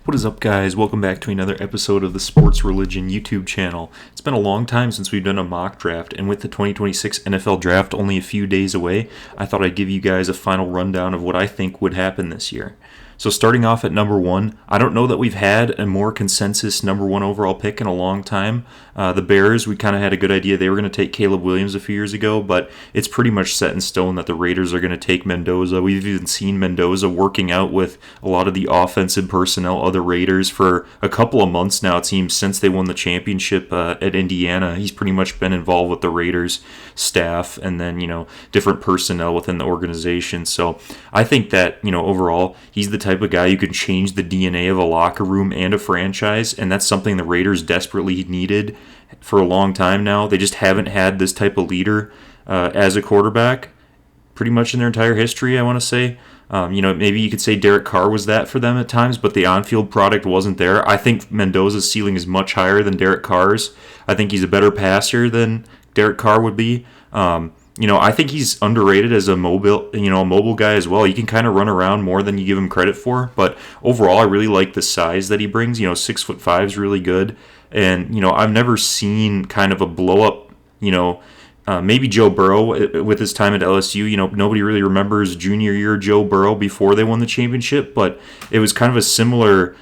What is up, guys? Welcome back to another episode of the Sports Religion YouTube channel. It's been a long time since we've done a mock draft, and with the 2026 NFL Draft only a few days away, I thought I'd give you guys a final rundown of what I think would happen this year. So starting off at number one, I don't know that we've had a more consensus number one overall pick in a long time. The Bears, we kind of had a good idea they were going to take Caleb Williams a few years ago, but it's pretty much set in stone that the Raiders are going to take Mendoza. We've even seen Mendoza working out with a lot of the offensive personnel of the Raiders for a couple of months now, it seems, since they won the championship at Indiana. He's pretty much been involved with the Raiders staff and then, different personnel within the organization. So I think that, overall, he's the type of guy who can change the DNA of a locker room and a franchise, and that's something the Raiders desperately needed for a long time now. They just haven't had this type of leader as a quarterback pretty much in their entire history, I want to say. Maybe you could say Derek Carr was that for them at times, but the on-field product wasn't there. I think Mendoza's ceiling is much higher than Derek Carr's. I think he's a better passer than Derek Carr would be. I think he's underrated as a mobile guy as well. He can kind of run around more than you give him credit for. But overall, I really like the size that he brings. 6'5" is really good. And, I've never seen kind of a blow-up, maybe Joe Burrow with his time at LSU. Nobody really remembers junior year Joe Burrow before they won the championship, but it was kind of a similar,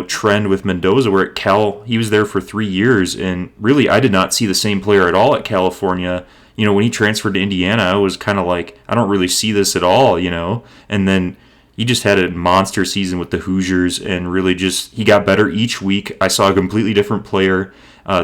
trend with Mendoza where at Cal, he was there for 3 years, and really I did not see the same player at all at California. When he transferred to Indiana, I was kind of like, I don't really see this at all, and then he just had a monster season with the Hoosiers and really he got better each week. I saw a completely different player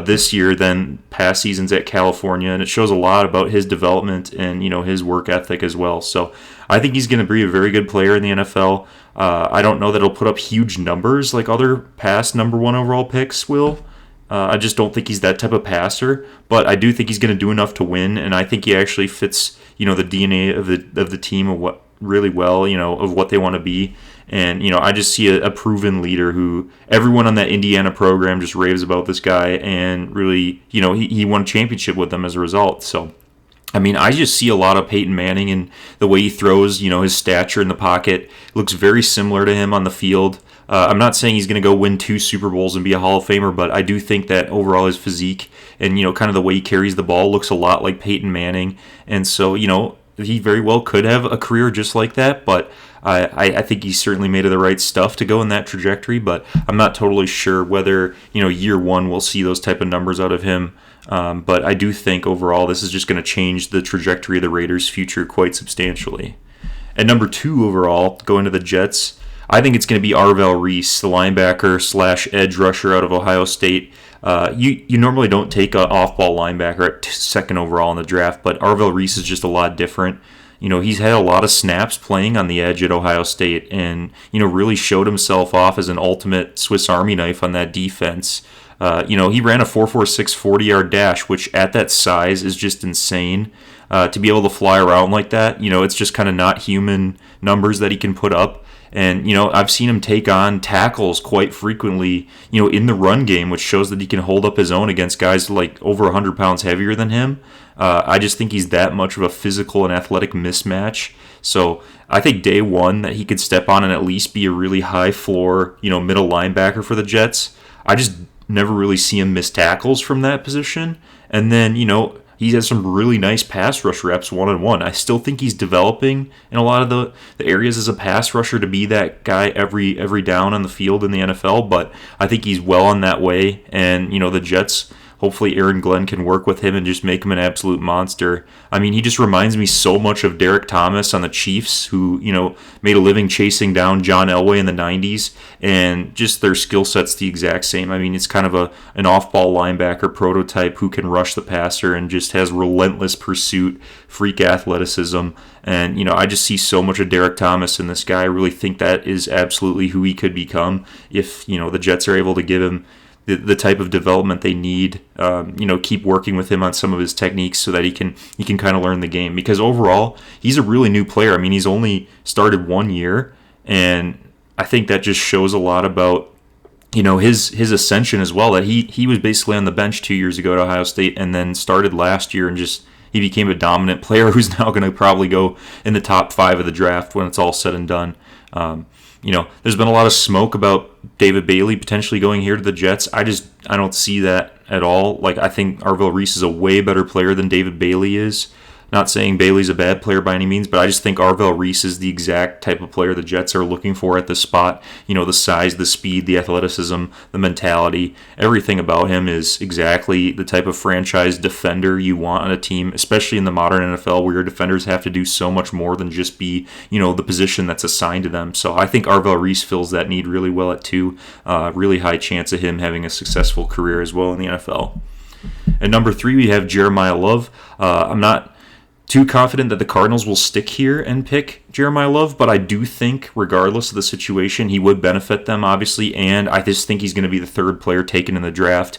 this year than past seasons at California, and it shows a lot about his development and his work ethic as well. So I think he's going to be a very good player in the NFL. I don't know that he'll put up huge numbers like other past number one overall picks will. I just don't think he's that type of passer, but I do think he's going to do enough to win, and I think he actually fits the DNA of the team of what really well, of what they want to be. And, I just see a proven leader who everyone on that Indiana program just raves about this guy, and really, he won a championship with them as a result. So, I just see a lot of Peyton Manning and the way he throws, his stature in the pocket looks very similar to him on the field. I'm not saying he's going to go win 2 Super Bowls and be a Hall of Famer, but I do think that overall his physique and, kind of the way he carries the ball looks a lot like Peyton Manning. And so, he very well could have a career just like that, but I think he's certainly made of the right stuff to go in that trajectory, but I'm not totally sure whether, year one we'll see those type of numbers out of him. But I do think overall this is just going to change the trajectory of the Raiders' future quite substantially. At number 2 overall, going to the Jets, I think it's going to be Arvell Reese, the linebacker / edge rusher out of Ohio State. You normally don't take an off-ball linebacker at second overall in the draft, but Arvell Reese is just a lot different. He's had a lot of snaps playing on the edge at Ohio State and, really showed himself off as an ultimate Swiss Army knife on that defense. He ran a 4.46 40-yard dash, which at that size is just insane. To be able to fly around like that, it's just kind of not human numbers that he can put up. And, I've seen him take on tackles quite frequently, in the run game, which shows that he can hold up his own against guys like over 100 pounds heavier than him. I just think he's that much of a physical and athletic mismatch. So I think day one that he could step on and at least be a really high floor, middle linebacker for the Jets. I just never really see him miss tackles from that position. And then, he has some really nice pass rush reps one-on-one. I still think he's developing in a lot of the areas as a pass rusher to be that guy every down on the field in the NFL, but I think he's well on that way. And, the Jets, hopefully Aaron Glenn can work with him and just make him an absolute monster. He just reminds me so much of Derek Thomas on the Chiefs, who, made a living chasing down John Elway in the 90s, and just their skill set's the exact same. It's kind of an off-ball linebacker prototype who can rush the passer and just has relentless pursuit, freak athleticism. And, I just see so much of Derek Thomas in this guy. I really think that is absolutely who he could become if, the Jets are able to give him the type of development they need, keep working with him on some of his techniques so that he can kind of learn the game. Because overall, he's a really new player. He's only started 1 year, and I think that just shows a lot about, his ascension as well. That he was basically on the bench 2 years ago at Ohio State and then started last year and just he became a dominant player who's now going to probably go in the top 5 of the draft when it's all said and done. There's been a lot of smoke about David Bailey potentially going here to the Jets. I don't see that at all. Like, I think Arvell Reese is a way better player than David Bailey is. Not saying Bailey's a bad player by any means, but I just think Arvell Reese is the exact type of player the Jets are looking for at this spot. The size, the speed, the athleticism, the mentality, everything about him is exactly the type of franchise defender you want on a team, especially in the modern NFL where your defenders have to do so much more than just be, the position that's assigned to them. So I think Arvell Reese fills that need really well at 2. Really high chance of him having a successful career as well in the NFL. At number 3, we have Jeremiah Love. I'm not too confident that the Cardinals will stick here and pick Jeremiah Love, but I do think, regardless of the situation, he would benefit them, obviously, and I just think he's going to be the 3rd player taken in the draft.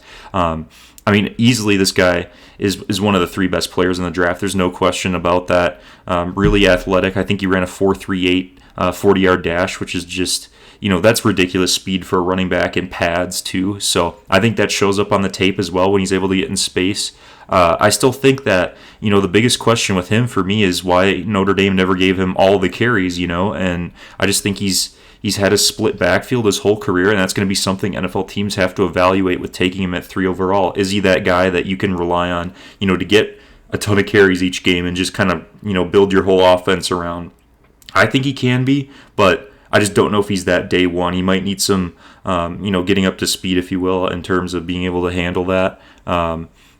Easily this guy is one of the 3 best players in the draft. There's no question about that. Really athletic. I think he ran a 4.38 40-yard dash, which is just, that's ridiculous speed for a running back in pads, too. So I think that shows up on the tape as well when he's able to get in space. I still think that, the biggest question with him for me is why Notre Dame never gave him all the carries, and I just think he's had a split backfield his whole career, and that's going to be something NFL teams have to evaluate with taking him at 3 overall. Is he that guy that you can rely on, to get a ton of carries each game and just kind of, build your whole offense around? I think he can be, but I just don't know if he's that day one. He might need some, getting up to speed, if you will, in terms of being able to handle that.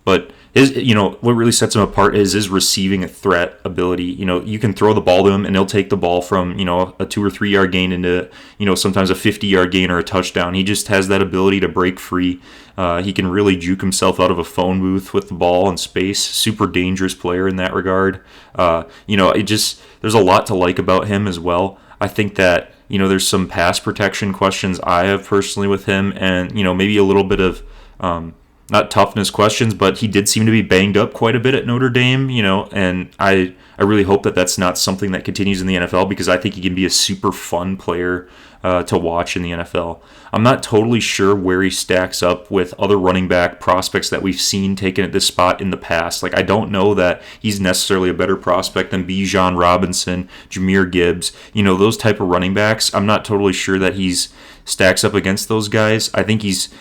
But what really sets him apart is his receiving threat ability. You can throw the ball to him and he'll take the ball from, a 2 or 3 yard gain into, sometimes a 50-yard gain or a touchdown. He just has that ability to break free. He can really juke himself out of a phone booth with the ball in space. Super dangerous player in that regard. There's a lot to like about him as well. I think that, there's some pass protection questions I have personally with him, and, maybe a little bit of, not toughness questions, but he did seem to be banged up quite a bit at Notre Dame, and I really hope that that's not something that continues in the NFL, because I think he can be a super fun player to watch in the NFL. I'm not totally sure where he stacks up with other running back prospects that we've seen taken at this spot in the past. Like, I don't know that he's necessarily a better prospect than Bijan Robinson, Jahmyr Gibbs, those type of running backs. I'm not totally sure that he's stacks up against those guys. I think he's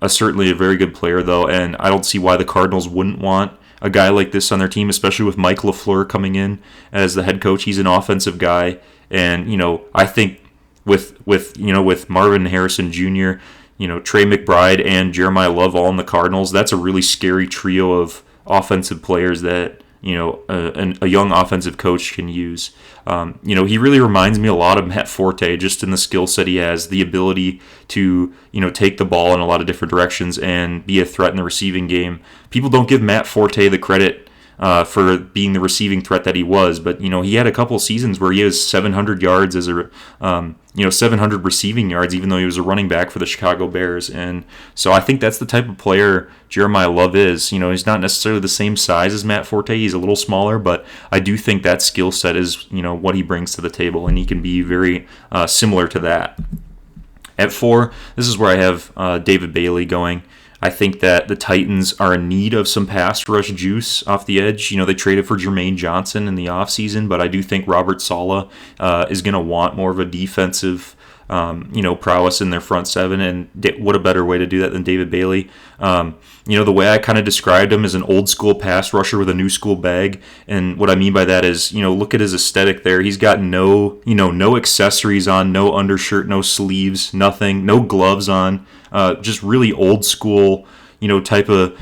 certainly a very good player, though, and I don't see why the Cardinals wouldn't want a guy like this on their team, especially with Mike LaFleur coming in as the head coach. He's an offensive guy, and I think with Marvin Harrison Jr., Trey McBride and Jeremiah Love all in the Cardinals, that's a really scary trio of offensive players that a young offensive coach can use. He really reminds me a lot of Matt Forte, just in the skill set he has, the ability to, take the ball in a lot of different directions and be a threat in the receiving game. People don't give Matt Forte the credit for being the receiving threat that he was, but he had a couple seasons where he has 700 yards as a 700 receiving yards, even though he was a running back for the Chicago Bears. And so I think that's the type of player Jeremiah Love is. He's not necessarily the same size as Matt Forte. He's a little smaller, but I do think that skill set is what he brings to the table, and he can be very similar to that. At 4, this is where I have David Bailey going. I think that the Titans are in need of some pass rush juice off the edge. They traded for Jermaine Johnson in the offseason, but I do think Robert Saleh is going to want more of a defensive prowess in their front seven, and what a better way to do that than David Bailey. The way I kind of described him as an old school pass rusher with a new school bag, and what I mean by that is, look at his aesthetic there. He's got no accessories on, no undershirt, no sleeves, nothing, no gloves on, just really old school, type of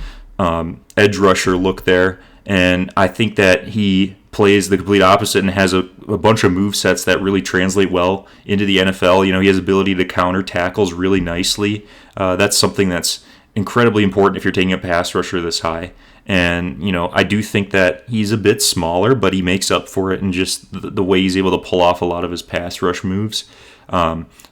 edge rusher look there. And I think that he plays the complete opposite and has a bunch of move sets that really translate well into the NFL. He has ability to counter tackles really nicely. That's something that's incredibly important if you're taking a pass rusher this high. And, I do think that he's a bit smaller, but he makes up for it in just the way he's able to pull off a lot of his pass rush moves.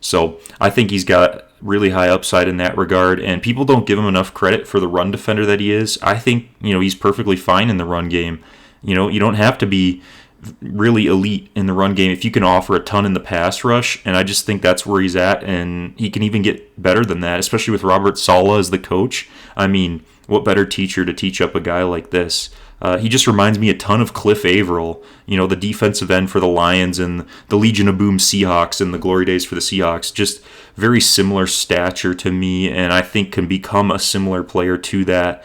So I think he's got really high upside in that regard, and people don't give him enough credit for the run defender that he is. I think, he's perfectly fine in the run game. You don't have to be really elite in the run game if you can offer a ton in the pass rush, and I just think that's where he's at, and he can even get better than that, especially with Robert Saleh as the coach. I mean, what better teacher to teach up a guy like this? He just reminds me a ton of Cliff Averill, the defensive end for the Lions and the Legion of Boom Seahawks and the glory days for the Seahawks. Just very similar stature to me, and I think can become a similar player to that.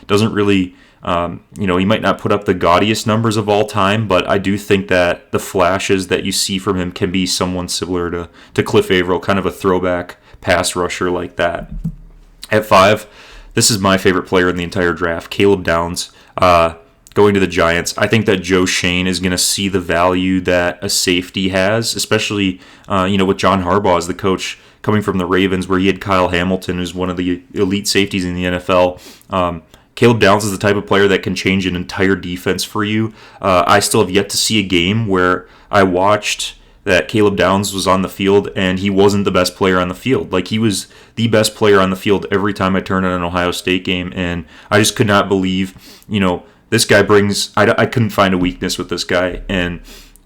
Doesn't really, he might not put up the gaudiest numbers of all time, but I do think that the flashes that you see from him can be someone similar to Cliff Averill, kind of a throwback pass rusher like that. At 5, this is my favorite player in the entire draft, Caleb Downs. Going to the Giants, I think that Joe Schoen is going to see the value that a safety has, especially with John Harbaugh as the coach coming from the Ravens, where he had Kyle Hamilton, who's one of the elite safeties in the NFL. Caleb Downs is the type of player that can change an entire defense for you. I still have yet to see a game where I watched that Caleb Downs was on the field and he wasn't the best player on the field. Like, he was the best player on the field every time I turned on an Ohio State game, and I just could not believe, this guy brings, I couldn't find a weakness with this guy, and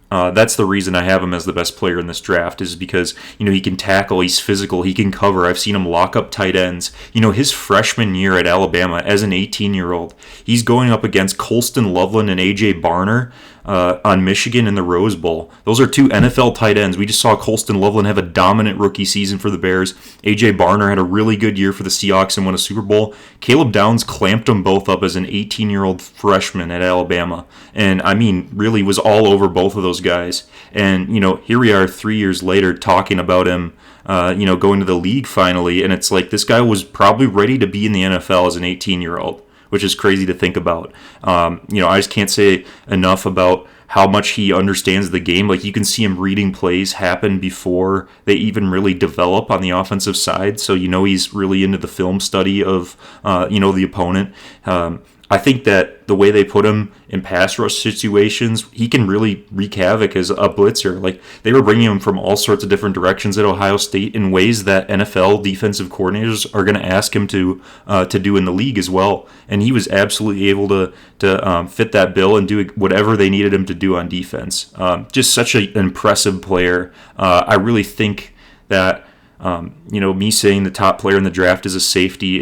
that's the reason I have him as the best player in this draft, is because, he can tackle, he's physical, he can cover. I've seen him lock up tight ends. His freshman year at Alabama as an 18-year-old, he's going up against Colston Loveland and A.J. Barner on Michigan in the Rose Bowl. Those are two NFL tight ends. We just saw Colston Loveland have a dominant rookie season for the Bears. A.J. Barner had a really good year for the Seahawks and won a Super Bowl. Caleb Downs clamped them both up as an 18-year-old freshman at Alabama. And, really was all over both of those guys. And, here we are 3 years later talking about him, going to the league finally. And it's like, this guy was probably ready to be in the NFL as an 18-year-old. Which is crazy to think about. I just can't say enough about how much he understands the game. Like, you can see him reading plays happen before they even really develop on the offensive side. So, he's really into the film study of, the opponent. I think that the way they put him in pass rush situations, he can really wreak havoc as a blitzer. Like, they were bringing him from all sorts of different directions at Ohio State in ways that NFL defensive coordinators are going to ask him to do in the league as well. And he was absolutely able to fit that bill and do whatever they needed him to do on defense. Just such an impressive player. I really think that me saying the top player in the draft is a safety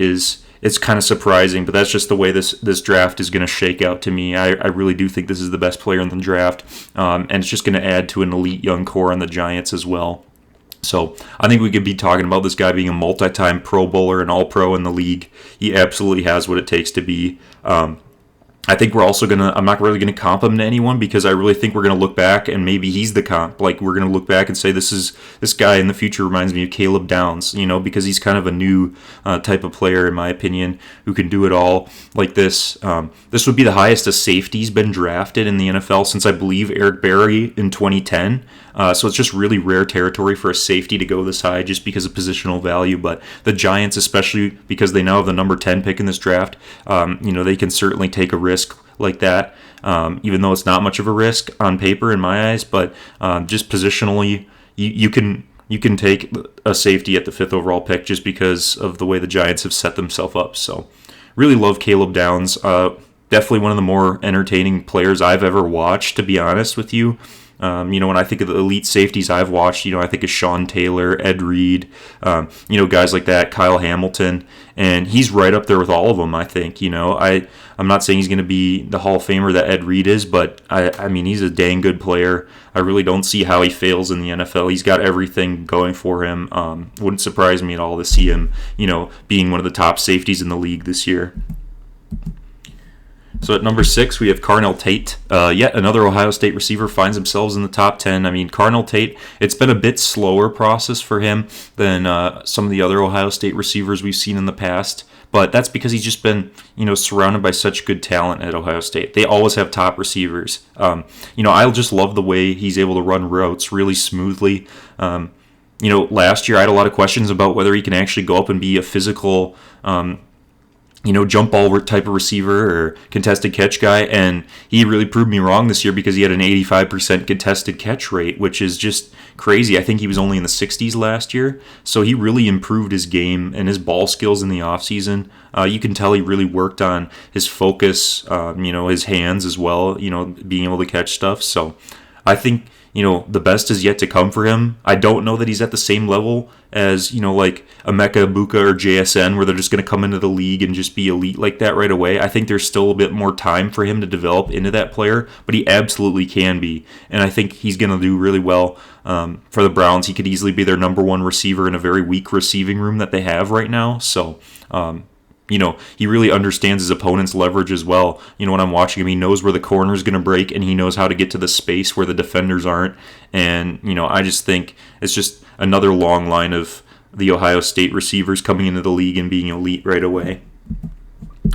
it's kind of surprising, but that's just the way this draft is going to shake out to me. I really do think this is the best player in the draft, and it's just going to add to an elite young core on the Giants as well. So I think we could be talking about this guy being a multi-time Pro Bowler and All-Pro in the league. He absolutely has what it takes to be. I think we're also I'm not really going to comp him to anyone, because I really think we're going to look back and maybe he's the comp. Like, we're going to look back and say this guy in the future reminds me of Caleb Downs, because he's kind of a new type of player, in my opinion, who can do it all like this. This would be the highest a safety's been drafted in the NFL since, I believe, Eric Berry in 2010. So it's just really rare territory for a safety to go this high just because of positional value. But the Giants, especially because they now have the number 10 pick in this draft, they can certainly take a risk like that, even though it's not much of a risk on paper in my eyes. But just positionally, you can take a safety at the 5th overall pick just because of the way the Giants have set themselves up. So really love Caleb Downs. Definitely one of the more entertaining players I've ever watched, to be honest with you. When I think of the elite safeties I've watched, I think of Sean Taylor, Ed Reed, guys like that, Kyle Hamilton, and he's right up there with all of them, I think. I'm not saying he's going to be the Hall of Famer that Ed Reed is, but he's a dang good player. I really don't see how he fails in the NFL. He's got everything going for him. Wouldn't surprise me at all to see him, being one of the top safeties in the league this year. So at number 6, we have Carnell Tate. Yet another Ohio State receiver finds themselves in the top 10. Carnell Tate, it's been a bit slower process for him than some of the other Ohio State receivers we've seen in the past. But that's because he's just been, surrounded by such good talent at Ohio State. They always have top receivers. I just love the way he's able to run routes really smoothly. Last year I had a lot of questions about whether he can actually go up and be a physical jump ball type of receiver or contested catch guy, and he really proved me wrong this year because he had an 85% contested catch rate, which is just crazy. I think he was only in the 60s last year, so he really improved his game and his ball skills in the offseason. You can tell he really worked on his focus, his hands as well, being able to catch stuff. So I think, the best is yet to come for him. I don't know that he's at the same level as, like Emeka Egbuka or JSN, where they're just going to come into the league and just be elite like that right away. I think there's still a bit more time for him to develop into that player, but he absolutely can be. And I think he's going to do really well for the Browns. He could easily be their number one receiver in a very weak receiving room that they have right now. So, he really understands his opponent's leverage as well. When I'm watching him, he knows where the corner is going to break, and he knows how to get to the space where the defenders aren't. And, I just think it's just another long line of the Ohio State receivers coming into the league and being elite right away.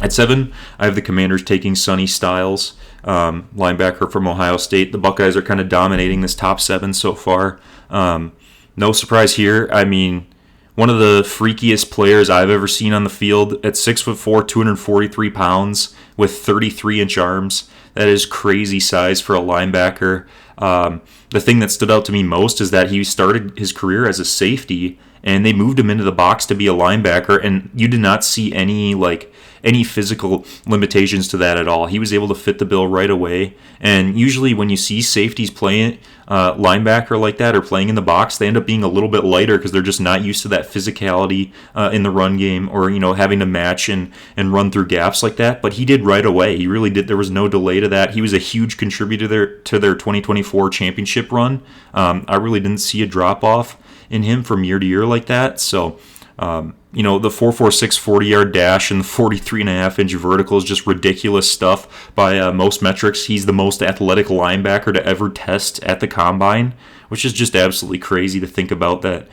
At 7, I have the Commanders taking Sonny Styles, linebacker from Ohio State. The Buckeyes are kind of dominating this top 7 so far. No surprise here. I mean, one of the freakiest players I've ever seen on the field at 6'4", 243 pounds with 33-inch arms. That is crazy size for a linebacker. The thing that stood out to me most is that he started his career as a safety, and they moved him into the box to be a linebacker, and you did not see any physical limitations to that at all. He was able to fit the bill right away. And usually when you see safeties playing linebacker like that or playing in the box, they end up being a little bit lighter because they're just not used to that physicality in the run game, or having to match and run through gaps like that. But he did right away. He really did. There was no delay to that. He was a huge contributor to their 2024 championship run. I really didn't see a drop off in him from year to year like that. So the 4.46 40-yard dash and the 43.5-inch vertical is just ridiculous stuff by most metrics. He's the most athletic linebacker to ever test at the combine, which is just absolutely crazy to think about that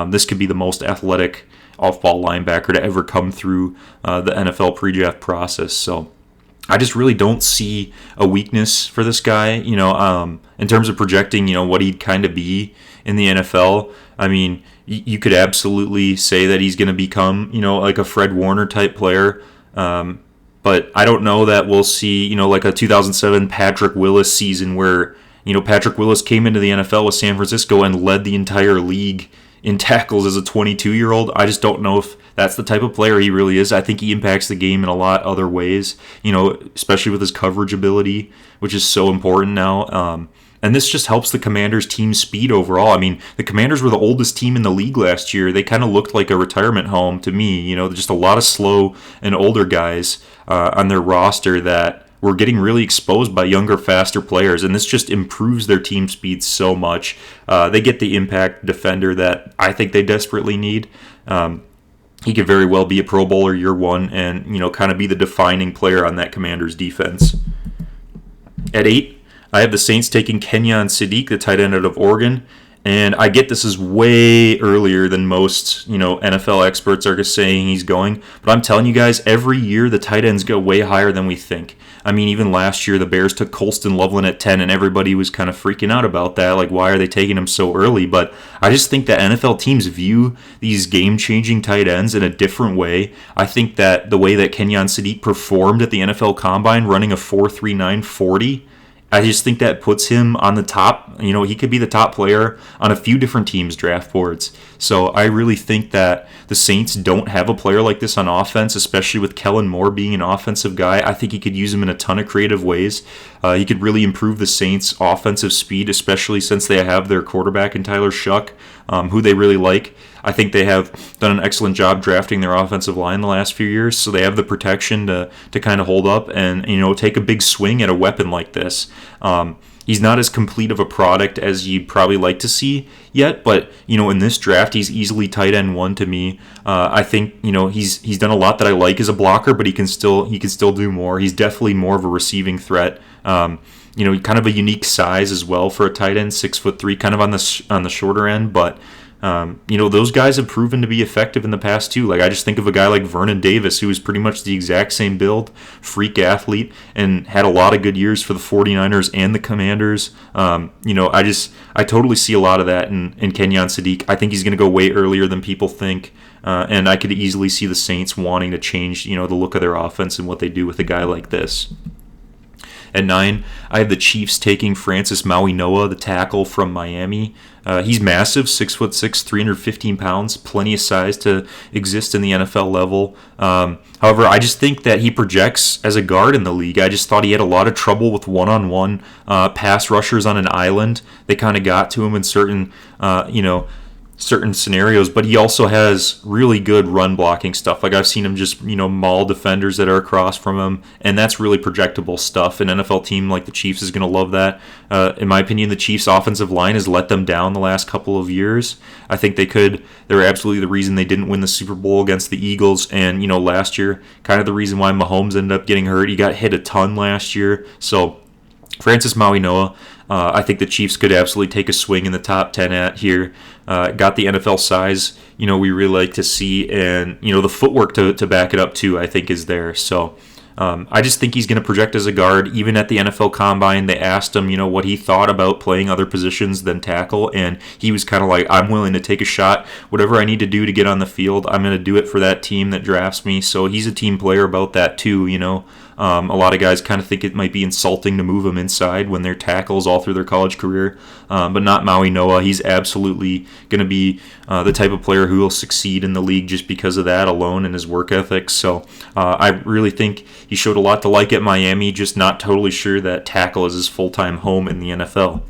this could be the most athletic off-ball linebacker to ever come through the NFL pre-draft process. So I just really don't see a weakness for this guy, in terms of projecting, what he'd kind of be in the NFL. I mean, you could absolutely say that he's going to become, like a Fred Warner type player. But I don't know that we'll see, like a 2007 Patrick Willis season where, Patrick Willis came into the NFL with San Francisco and led the entire league in tackles as a 22-year-old. I just don't know if that's the type of player he really is. I think he impacts the game in a lot other ways, especially with his coverage ability, which is so important now. And this just helps the Commanders' team speed overall. I mean, the Commanders were the oldest team in the league last year. They kind of looked like a retirement home to me. Just a lot of slow and older guys on their roster that were getting really exposed by younger, faster players. And this just improves their team speed so much. They get the impact defender that I think they desperately need. He could very well be a Pro Bowler year one and, kind of be the defining player on that Commanders defense. At 8, I have the Saints taking Kenyon Sadiq, the tight end out of Oregon. And I get this is way earlier than most, NFL experts are saying he's going. But I'm telling you guys, every year the tight ends go way higher than we think. I mean, even last year the Bears took Colston Loveland at 10, and everybody was kind of freaking out about that. Like, why are they taking him so early? But I just think that NFL teams view these game-changing tight ends in a different way. I think that the way that Kenyon Sadiq performed at the NFL Combine, running a 4.39 40, I just think that puts him on the top. He could be the top player on a few different teams' draft boards. So I really think that the Saints don't have a player like this on offense, especially with Kellen Moore being an offensive guy. I think he could use him in a ton of creative ways. He could really improve the Saints' offensive speed, especially since they have their quarterback in Tyler Shuck, who they really like. I think they have done an excellent job drafting their offensive line the last few years, so they have the protection to kind of hold up and take a big swing at a weapon like this. He's not as complete of a product as you'd probably like to see yet, but in this draft he's easily tight end 1 to me. I think he's done a lot that I like as a blocker, but he can still do more. He's definitely more of a receiving threat. Kind of a unique size as well for a tight end, 6'3", kind of on the shorter end, but. Those guys have proven to be effective in the past too. Like, I just think of a guy like Vernon Davis, who was pretty much the exact same build, freak athlete, and had a lot of good years for the 49ers and the Commanders. I totally see a lot of that in Kenyon Sadiq. I think he's going to go way earlier than people think. And I could easily see the Saints wanting to change, the look of their offense and what they do with a guy like this. At 9, I have the Chiefs taking Francis Mauigoa, the tackle from Miami. He's massive, 6'6", 315 pounds, plenty of size to exist in the NFL level. However, I just think that he projects as a guard in the league. I just thought he had a lot of trouble with one-on-one pass rushers on an island. They kind of got to him in certain scenarios, but he also has really good run blocking stuff. Like I've seen him just, maul defenders that are across from him, and that's really projectable stuff. An NFL team like the Chiefs is going to love that. In my opinion, the Chiefs' offensive line has let them down the last couple of years. I think they're absolutely the reason they didn't win the Super Bowl against the Eagles, and, last year, kind of the reason why Mahomes ended up getting hurt. He got hit a ton last year, so Francis Mauigoa, I think the Chiefs could absolutely take a swing in the top 10 at here. Got the NFL size, we really like to see, and, the footwork to back it up too, I think is there. So I just think he's going to project as a guard. Even at the NFL Combine, they asked him, what he thought about playing other positions than tackle, and he was kind of like, I'm willing to take a shot. Whatever I need to do to get on the field, I'm going to do it for that team that drafts me. So he's a team player about that too, A lot of guys kind of think it might be insulting to move them inside when they're tackles all through their college career, but not Mauigoa. He's absolutely going to be the type of player who will succeed in the league just because of that alone and his work ethic. So I really think he showed a lot to like at Miami, just not totally sure that tackle is his full-time home in the NFL.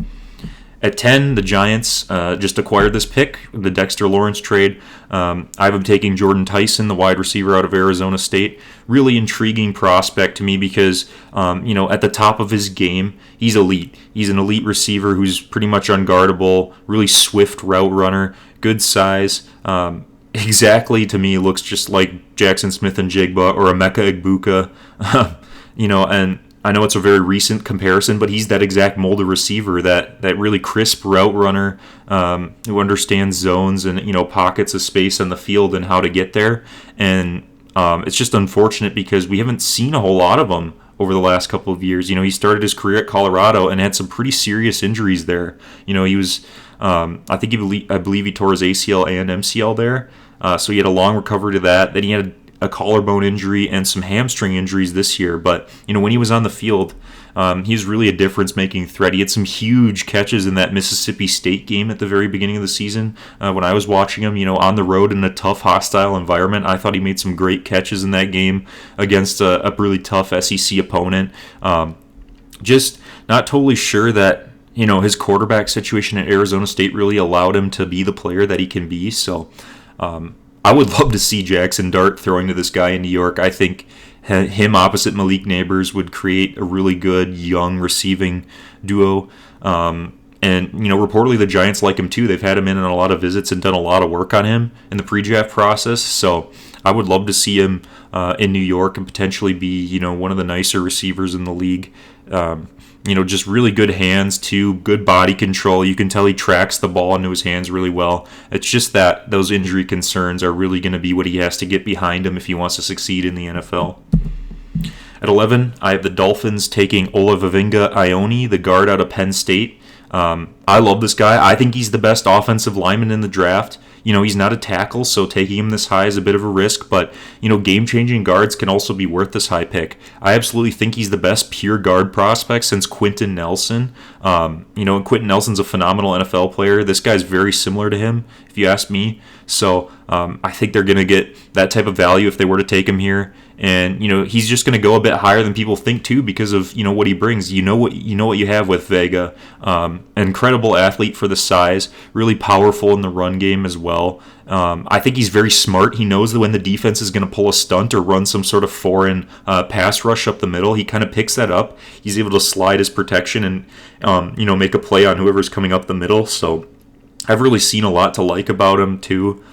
At 10, the Giants just acquired this pick, the Dexter Lawrence trade. I have him taking Jordan Tyson, the wide receiver out of Arizona State. Really intriguing prospect to me because, at the top of his game, he's elite. He's an elite receiver who's pretty much unguardable, really swift route runner, good size. Exactly, to me, looks just like Jackson Smith-Njigba or Emeka Egbuka. And I know it's a very recent comparison, but he's that exact mold of receiver, that really crisp route runner who understands zones and, pockets of space on the field and how to get there. And it's just unfortunate because we haven't seen a whole lot of him over the last couple of years. He started his career at Colorado and had some pretty serious injuries there. He was, I believe he tore his ACL and MCL there. So he had a long recovery to that. Then he had a collarbone injury and some hamstring injuries this year. But, when he was on the field, he was really a difference-making threat. He had some huge catches in that Mississippi State game at the very beginning of the season. When I was watching him, on the road in a tough, hostile environment, I thought he made some great catches in that game against a really tough SEC opponent. Just not totally sure that, his quarterback situation at Arizona State really allowed him to be the player that he can be. So, I would love to see Jackson Dart throwing to this guy in New York. I think him opposite Malik Neighbors would create a really good young receiving duo. And, reportedly the Giants like him too. They've had him in on a lot of visits and done a lot of work on him in the pre-draft process. So I would love to see him in New York and potentially be, one of the nicer receivers in the league. Just really good hands too, good body control. You can tell he tracks the ball into his hands really well. It's just that those injury concerns are really going to be what he has to get behind him if he wants to succeed in the NFL. At 11, I have the Dolphins taking Olavinga Ione, the guard out of Penn State. I love this guy. I think he's the best offensive lineman in the draft. He's not a tackle, so taking him this high is a bit of a risk, but, game-changing guards can also be worth this high pick. I absolutely think he's the best pure guard prospect since Quentin Nelson. And Quentin Nelson's a phenomenal NFL player. This guy's very similar to him, if you ask me. So I think they're going to get that type of value if they were to take him here. And, he's just going to go a bit higher than people think, too, because of, what he brings. You know what you have with Vega. An incredible athlete for the size, really powerful in the run game as well. I think he's very smart. He knows that when the defense is going to pull a stunt or run some sort of foreign pass rush up the middle, he kind of picks that up. He's able to slide his protection and, make a play on whoever's coming up the middle. So I've really seen a lot to like about him, too.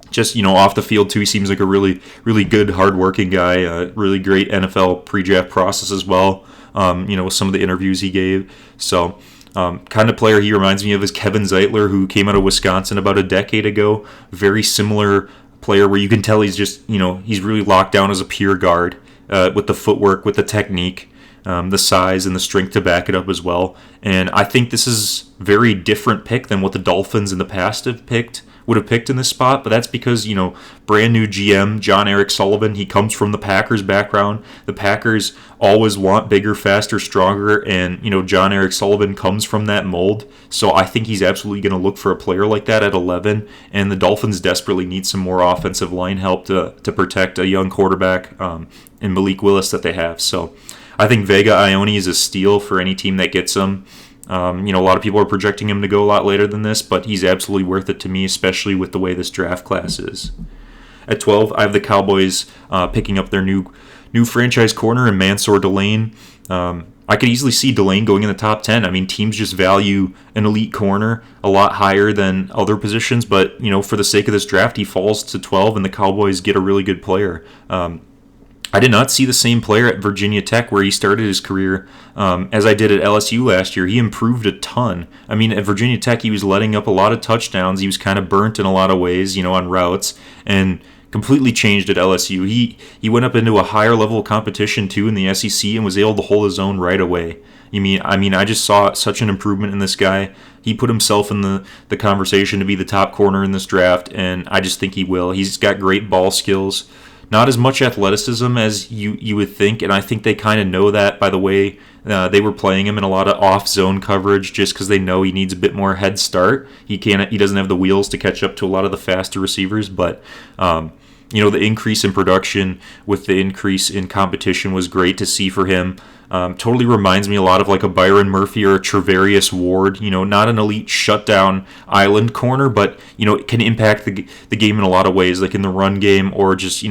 Just, off the field, too, he seems like a really, really good, hard-working guy, really great NFL pre-draft process as well, with some of the interviews he gave. So, kind of player he reminds me of is Kevin Zeitler, who came out of Wisconsin about a decade ago. Very similar player where you can tell he's just, he's really locked down as a pure guard with the footwork, with the technique, the size, and the strength to back it up as well. And I think this is a very different pick than what the Dolphins in the past have picked would have picked in this spot, but that's because, brand new GM, John Eric Sullivan, he comes from the Packers background. The Packers always want bigger, faster, stronger, and, John Eric Sullivan comes from that mold. So I think he's absolutely going to look for a player like that at 11, and the Dolphins desperately need some more offensive line help to protect a young quarterback in Malik Willis that they have. So I think Vega Ioane is a steal for any team that gets him. A lot of people are projecting him to go a lot later than this, but he's absolutely worth it to me, especially with the way this draft class is. At 12, I have the Cowboys picking up their new franchise corner in Mansour Delane. I could easily see Delane going in the top 10. I mean, teams just value an elite corner a lot higher than other positions, but, for the sake of this draft, he falls to 12, and the Cowboys get a really good player. I did not see the same player at Virginia Tech where he started his career as I did at LSU last year. He improved a ton. I mean, at Virginia Tech, he was letting up a lot of touchdowns. He was kind of burnt in a lot of ways, on routes, and completely changed at LSU. He went up into a higher level of competition, too, in the SEC and was able to hold his own right away. I just saw such an improvement in this guy. He put himself in the conversation to be the top corner in this draft, and I just think he will. He's got great ball skills. Not as much athleticism as you would think, and I think they kind of know that by the way they were playing him in a lot of off-zone coverage, just because they know he needs a bit more head start. He doesn't have the wheels to catch up to a lot of the faster receivers, but the increase in production with the increase in competition was great to see for him. Totally reminds me a lot of like a Byron Murphy or a Trevarius Ward, not an elite shutdown island corner, but, it can impact the game in a lot of ways, like in the run game or just,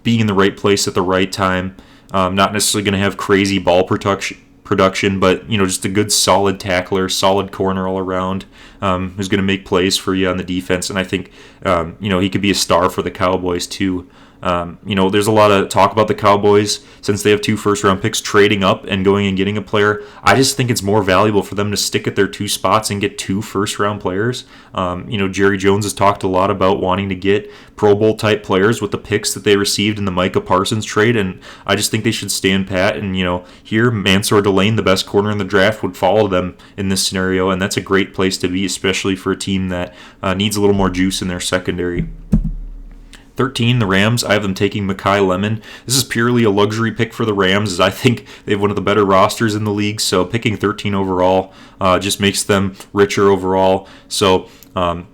being in the right place at the right time. Not necessarily going to have crazy ball production, but, just a good solid tackler, solid corner all around, who's going to make plays for you on the defense. And I think, he could be a star for the Cowboys too. There's a lot of talk about the Cowboys, since they have 2 first-round picks, trading up and going and getting a player. I just think it's more valuable for them to stick at their 2 spots and get 2 first-round players. Jerry Jones has talked a lot about wanting to get Pro Bowl-type players with the picks that they received in the Micah Parsons trade, and I just think they should stand pat. And, here, Mansour Delane, the best corner in the draft, would follow them in this scenario, and that's a great place to be, especially for a team that needs a little more juice in their secondary. 13, the Rams. I have them taking Mekhi Lemon. This is purely a luxury pick for the Rams, as I think they have one of the better rosters in the league. So picking 13 overall just makes them richer overall. So, getting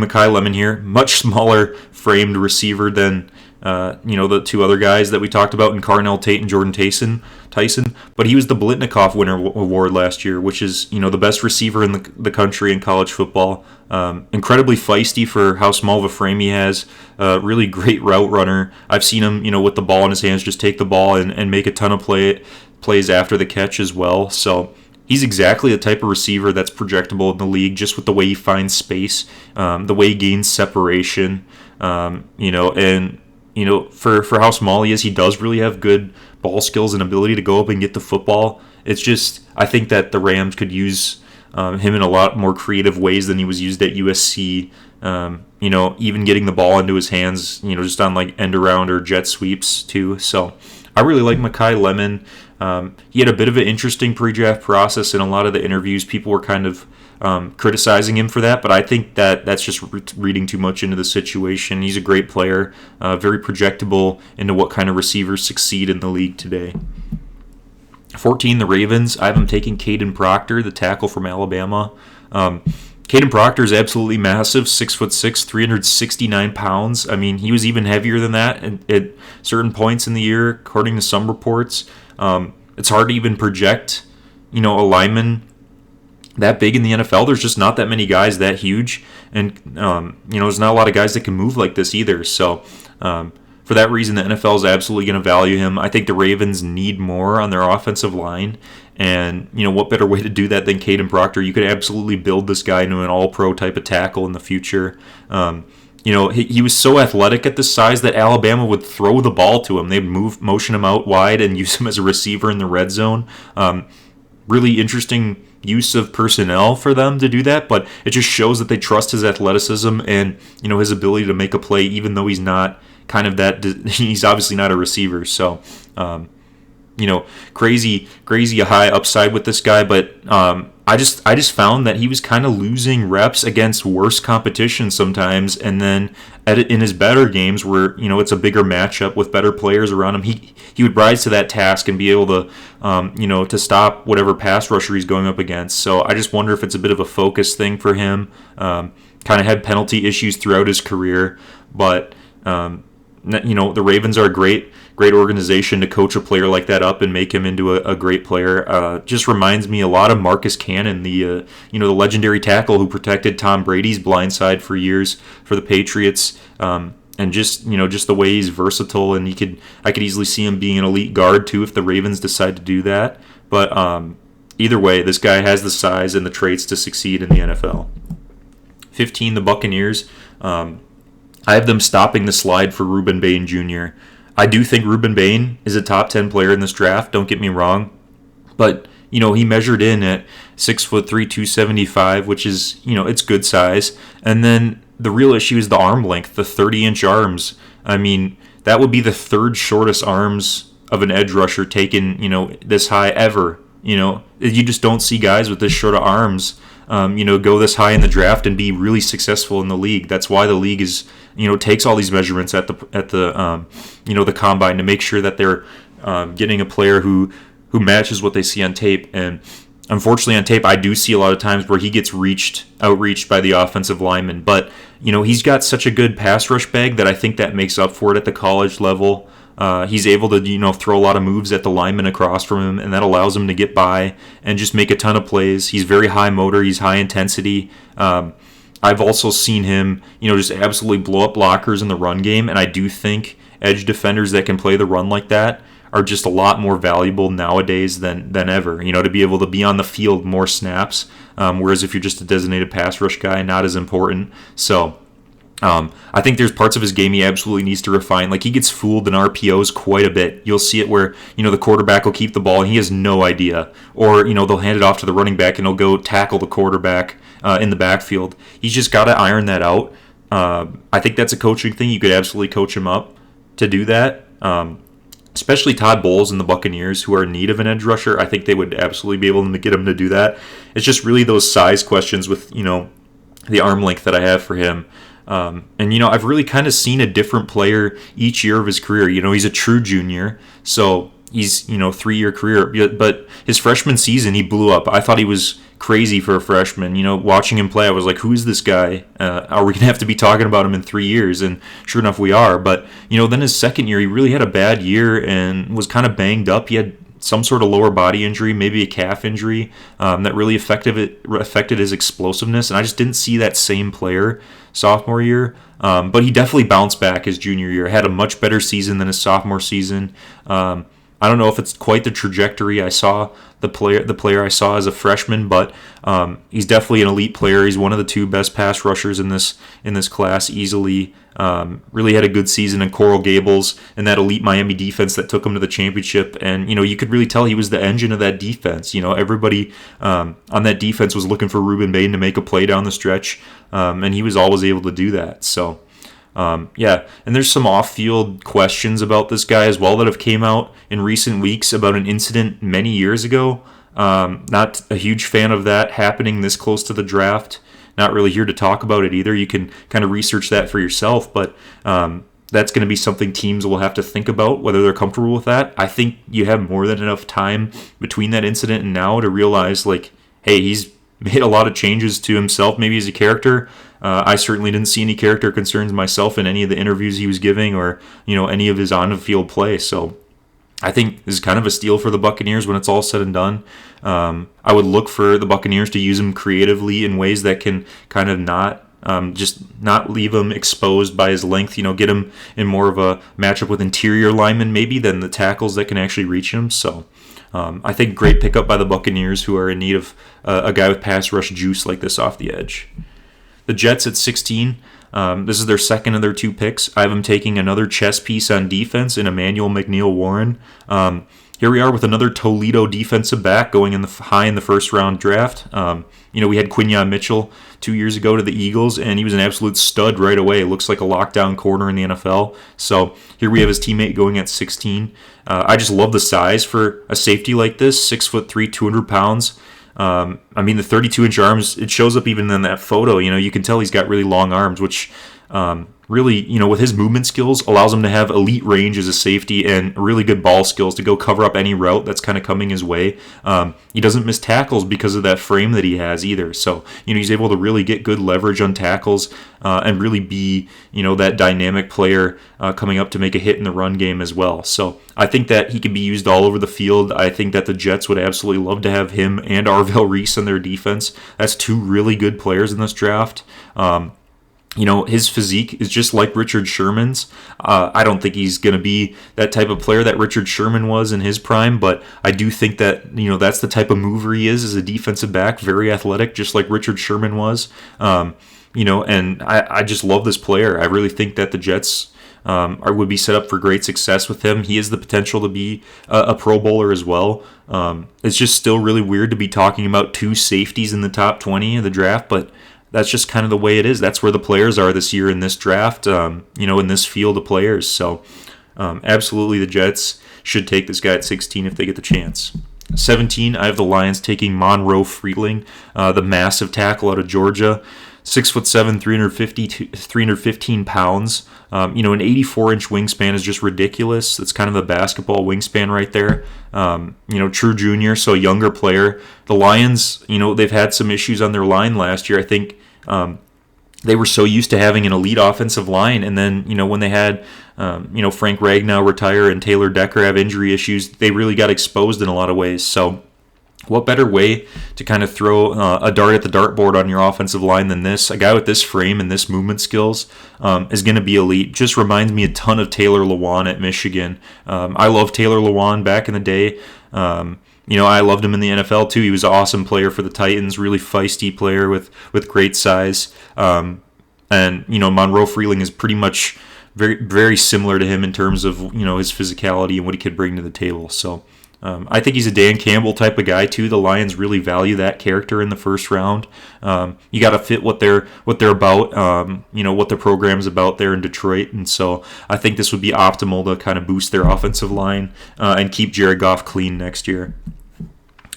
Mekhi Lemon here, much smaller framed receiver than the 2 other guys that we talked about in Carnell Tate and Jordan Tyson, but he was the Blitnikoff Winner Award last year, which is, the best receiver in the country in college football. Incredibly feisty for how small of a frame he has. Really great route runner. I've seen him, with the ball in his hands, just take the ball and make a ton of plays after the catch as well. So he's exactly the type of receiver that's projectable in the league, just with the way he finds space, the way he gains separation, for how small he is, he does really have good ball skills and ability to go up and get the football. It's just, I think that the Rams could use him in a lot more creative ways than he was used at USC. Even getting the ball into his hands, just on like end around or jet sweeps too. So I really like Mekhi Lemon. He had a bit of an interesting pre-draft process in a lot of the interviews. People were kind of criticizing him for that, but I think that's just reading too much into the situation. He's a great player, very projectable into what kind of receivers succeed in the league today. 14, the Ravens. I have them taking Caden Proctor, the tackle from Alabama. Caden Proctor is absolutely massive, 6'6", 369 pounds. I mean, he was even heavier than that at certain points in the year, according to some reports. It's hard to even project, a lineman that big in the NFL. There's just not that many guys that huge, and there's not a lot of guys that can move like this either. So for that reason, the NFL is absolutely going to value him. I think the Ravens need more on their offensive line, and what better way to do that than Caden Proctor? You could absolutely build this guy into an all-pro type of tackle in the future. He was so athletic at this size that Alabama would throw the ball to him. They'd motion him out wide and use him as a receiver in the red zone. Really interesting use of personnel for them to do that, but it just shows that they trust his athleticism and his ability to make a play, even though he's not he's obviously not a receiver. So crazy high upside with this guy, but I just found that he was kind of losing reps against worse competition sometimes, and then in his better games where it's a bigger matchup with better players around him, he would rise to that task and be able to to stop whatever pass rusher he's going up against. So I just wonder if it's a bit of a focus thing for him. Kind of had penalty issues throughout his career, but the Ravens are a great organization to coach a player like that up and make him into a great player. Just reminds me a lot of Marcus Cannon, the legendary tackle who protected Tom Brady's blind side for years for the Patriots. And just the way he's versatile, and I could easily see him being an elite guard too if the Ravens decide to do that. But either way, this guy has the size and the traits to succeed in the NFL. 15, the Buccaneers. I have them stopping the slide for Ruben Bain Jr. I do think Ruben Bain is a top 10 player in this draft, don't get me wrong. But, he measured in at 6'3", 275, which is, it's good size. And then the real issue is the arm length, the 30-inch arms. I mean, that would be the third shortest arms of an edge rusher taken, this high ever. You just don't see guys with this short of arms go this high in the draft and be really successful in the league. That's why the league is, takes all these measurements at the combine to make sure that they're getting a player who matches what they see on tape. And unfortunately, on tape, I do see a lot of times where he gets outreached by the offensive lineman. But he's got such a good pass rush bag that I think that makes up for it at the college level. He's able to, throw a lot of moves at the lineman across from him, and that allows him to get by and just make a ton of plays. He's very high motor. He's high intensity. I've also seen him, just absolutely blow up blockers in the run game, and I do think edge defenders that can play the run like that are just a lot more valuable nowadays than ever, to be able to be on the field more snaps, whereas if you're just a designated pass rush guy, not as important. So I think there's parts of his game he absolutely needs to refine. Like, he gets fooled in RPOs quite a bit. You'll see it where, the quarterback will keep the ball and he has no idea. Or, they'll hand it off to the running back and he'll go tackle the quarterback in the backfield. He's just got to iron that out. I think that's a coaching thing. You could absolutely coach him up to do that. Especially Todd Bowles and the Buccaneers, who are in need of an edge rusher. I think they would absolutely be able to get him to do that. It's just really those size questions with, the arm length that I have for him. And I've really kind of seen a different player each year of his career. He's a true junior, so he's 3-year career. But his freshman season, he blew up. I thought he was crazy for a freshman. Watching him play, I was like, "Who is this guy? Are we gonna have to be talking about him in 3 years?" And sure enough, we are. But then his second year, he really had a bad year and was kind of banged up. He had some sort of lower body injury, maybe a calf injury, that really affected his explosiveness. And I just didn't see that same player sophomore year. But he definitely bounced back his junior year. Had a much better season than his sophomore season. I don't know if it's quite the trajectory I saw the player I saw as a freshman, but he's definitely an elite player. He's one of the 2 best pass rushers in this class easily. Really had a good season in Coral Gables and that elite Miami defense that took him to the championship. And you could really tell he was the engine of that defense. Everybody on that defense was looking for Ruben Bain to make a play down the stretch, and he was always able to do that. So. And there's some off-field questions about this guy as well that have came out in recent weeks about an incident many years ago. Not a huge fan of that happening this close to the draft. Not really here to talk about it either. You can kind of research that for yourself, but that's going to be something teams will have to think about, whether they're comfortable with that. I think you have more than enough time between that incident and now to realize, like, hey, he's made a lot of changes to himself, maybe as a character. I certainly didn't see any character concerns myself in any of the interviews he was giving or, any of his on-the-field play. So I think this is kind of a steal for the Buccaneers when it's all said and done. I would look for the Buccaneers to use him creatively in ways that can kind of just not leave him exposed by his length, get him in more of a matchup with interior linemen maybe than the tackles that can actually reach him. So I think great pickup by the Buccaneers, who are in need of a guy with pass rush juice like this off the edge. The Jets at 16, this is their second of their 2 picks. I have them taking another chess piece on defense in Emmanuel McNeil Warren. Here we are with another Toledo defensive back going in the high in the first round draft. We had Quinyon Mitchell 2 years ago to the Eagles, and he was an absolute stud right away. Looks like a lockdown corner in the NFL. So here we have his teammate going at 16. I just love the size for a safety like this, 6'3", 200 pounds. The 32-inch arms, it shows up even in that photo. You can tell he's got really long arms, which really, with his movement skills, allows him to have elite range as a safety and really good ball skills to go cover up any route that's kind of coming his way. He doesn't miss tackles because of that frame that he has either. So, he's able to really get good leverage on tackles and really be, that dynamic player coming up to make a hit in the run game as well. So I think that he can be used all over the field. I think that the Jets would absolutely love to have him and Arvell Reese on their defense. That's two really good players in this draft. His physique is just like Richard Sherman's. I don't think he's going to be that type of player that Richard Sherman was in his prime, but I do think that, that's the type of mover he is as a defensive back, very athletic, just like Richard Sherman was. And I just love this player. I really think that the Jets would be set up for great success with him. He has the potential to be a Pro Bowler as well. It's just still really weird to be talking about two safeties in the top 20 of the draft, but that's just kind of the way it is. That's where the players are this year in this draft, in this field of players. So absolutely the Jets should take this guy at 16 if they get the chance. 17, I have the Lions taking Monroe Freeling, the massive tackle out of Georgia. 6'7", 315 pounds. An 84-inch wingspan is just ridiculous. That's kind of the basketball wingspan right there. True junior, so a younger player. The Lions, they've had some issues on their line last year. I think they were so used to having an elite offensive line, and then, when they had, Frank Ragnow retire and Taylor Decker have injury issues, they really got exposed in a lot of ways. So what better way to kind of throw a dart at the dartboard on your offensive line than this? A guy with this frame and this movement skills is going to be elite. Just reminds me a ton of Taylor Lewan at Michigan. I love Taylor Lewan back in the day. I loved him in the NFL too. He was an awesome player for the Titans, really feisty player with great size. Monroe Freeling is pretty much very, very similar to him in terms of, his physicality and what he could bring to the table. So I think he's a Dan Campbell type of guy too. The Lions really value that character in the first round. You got to fit what they're about, what the program's about there in Detroit, and so I think this would be optimal to kind of boost their offensive line and keep Jared Goff clean next year.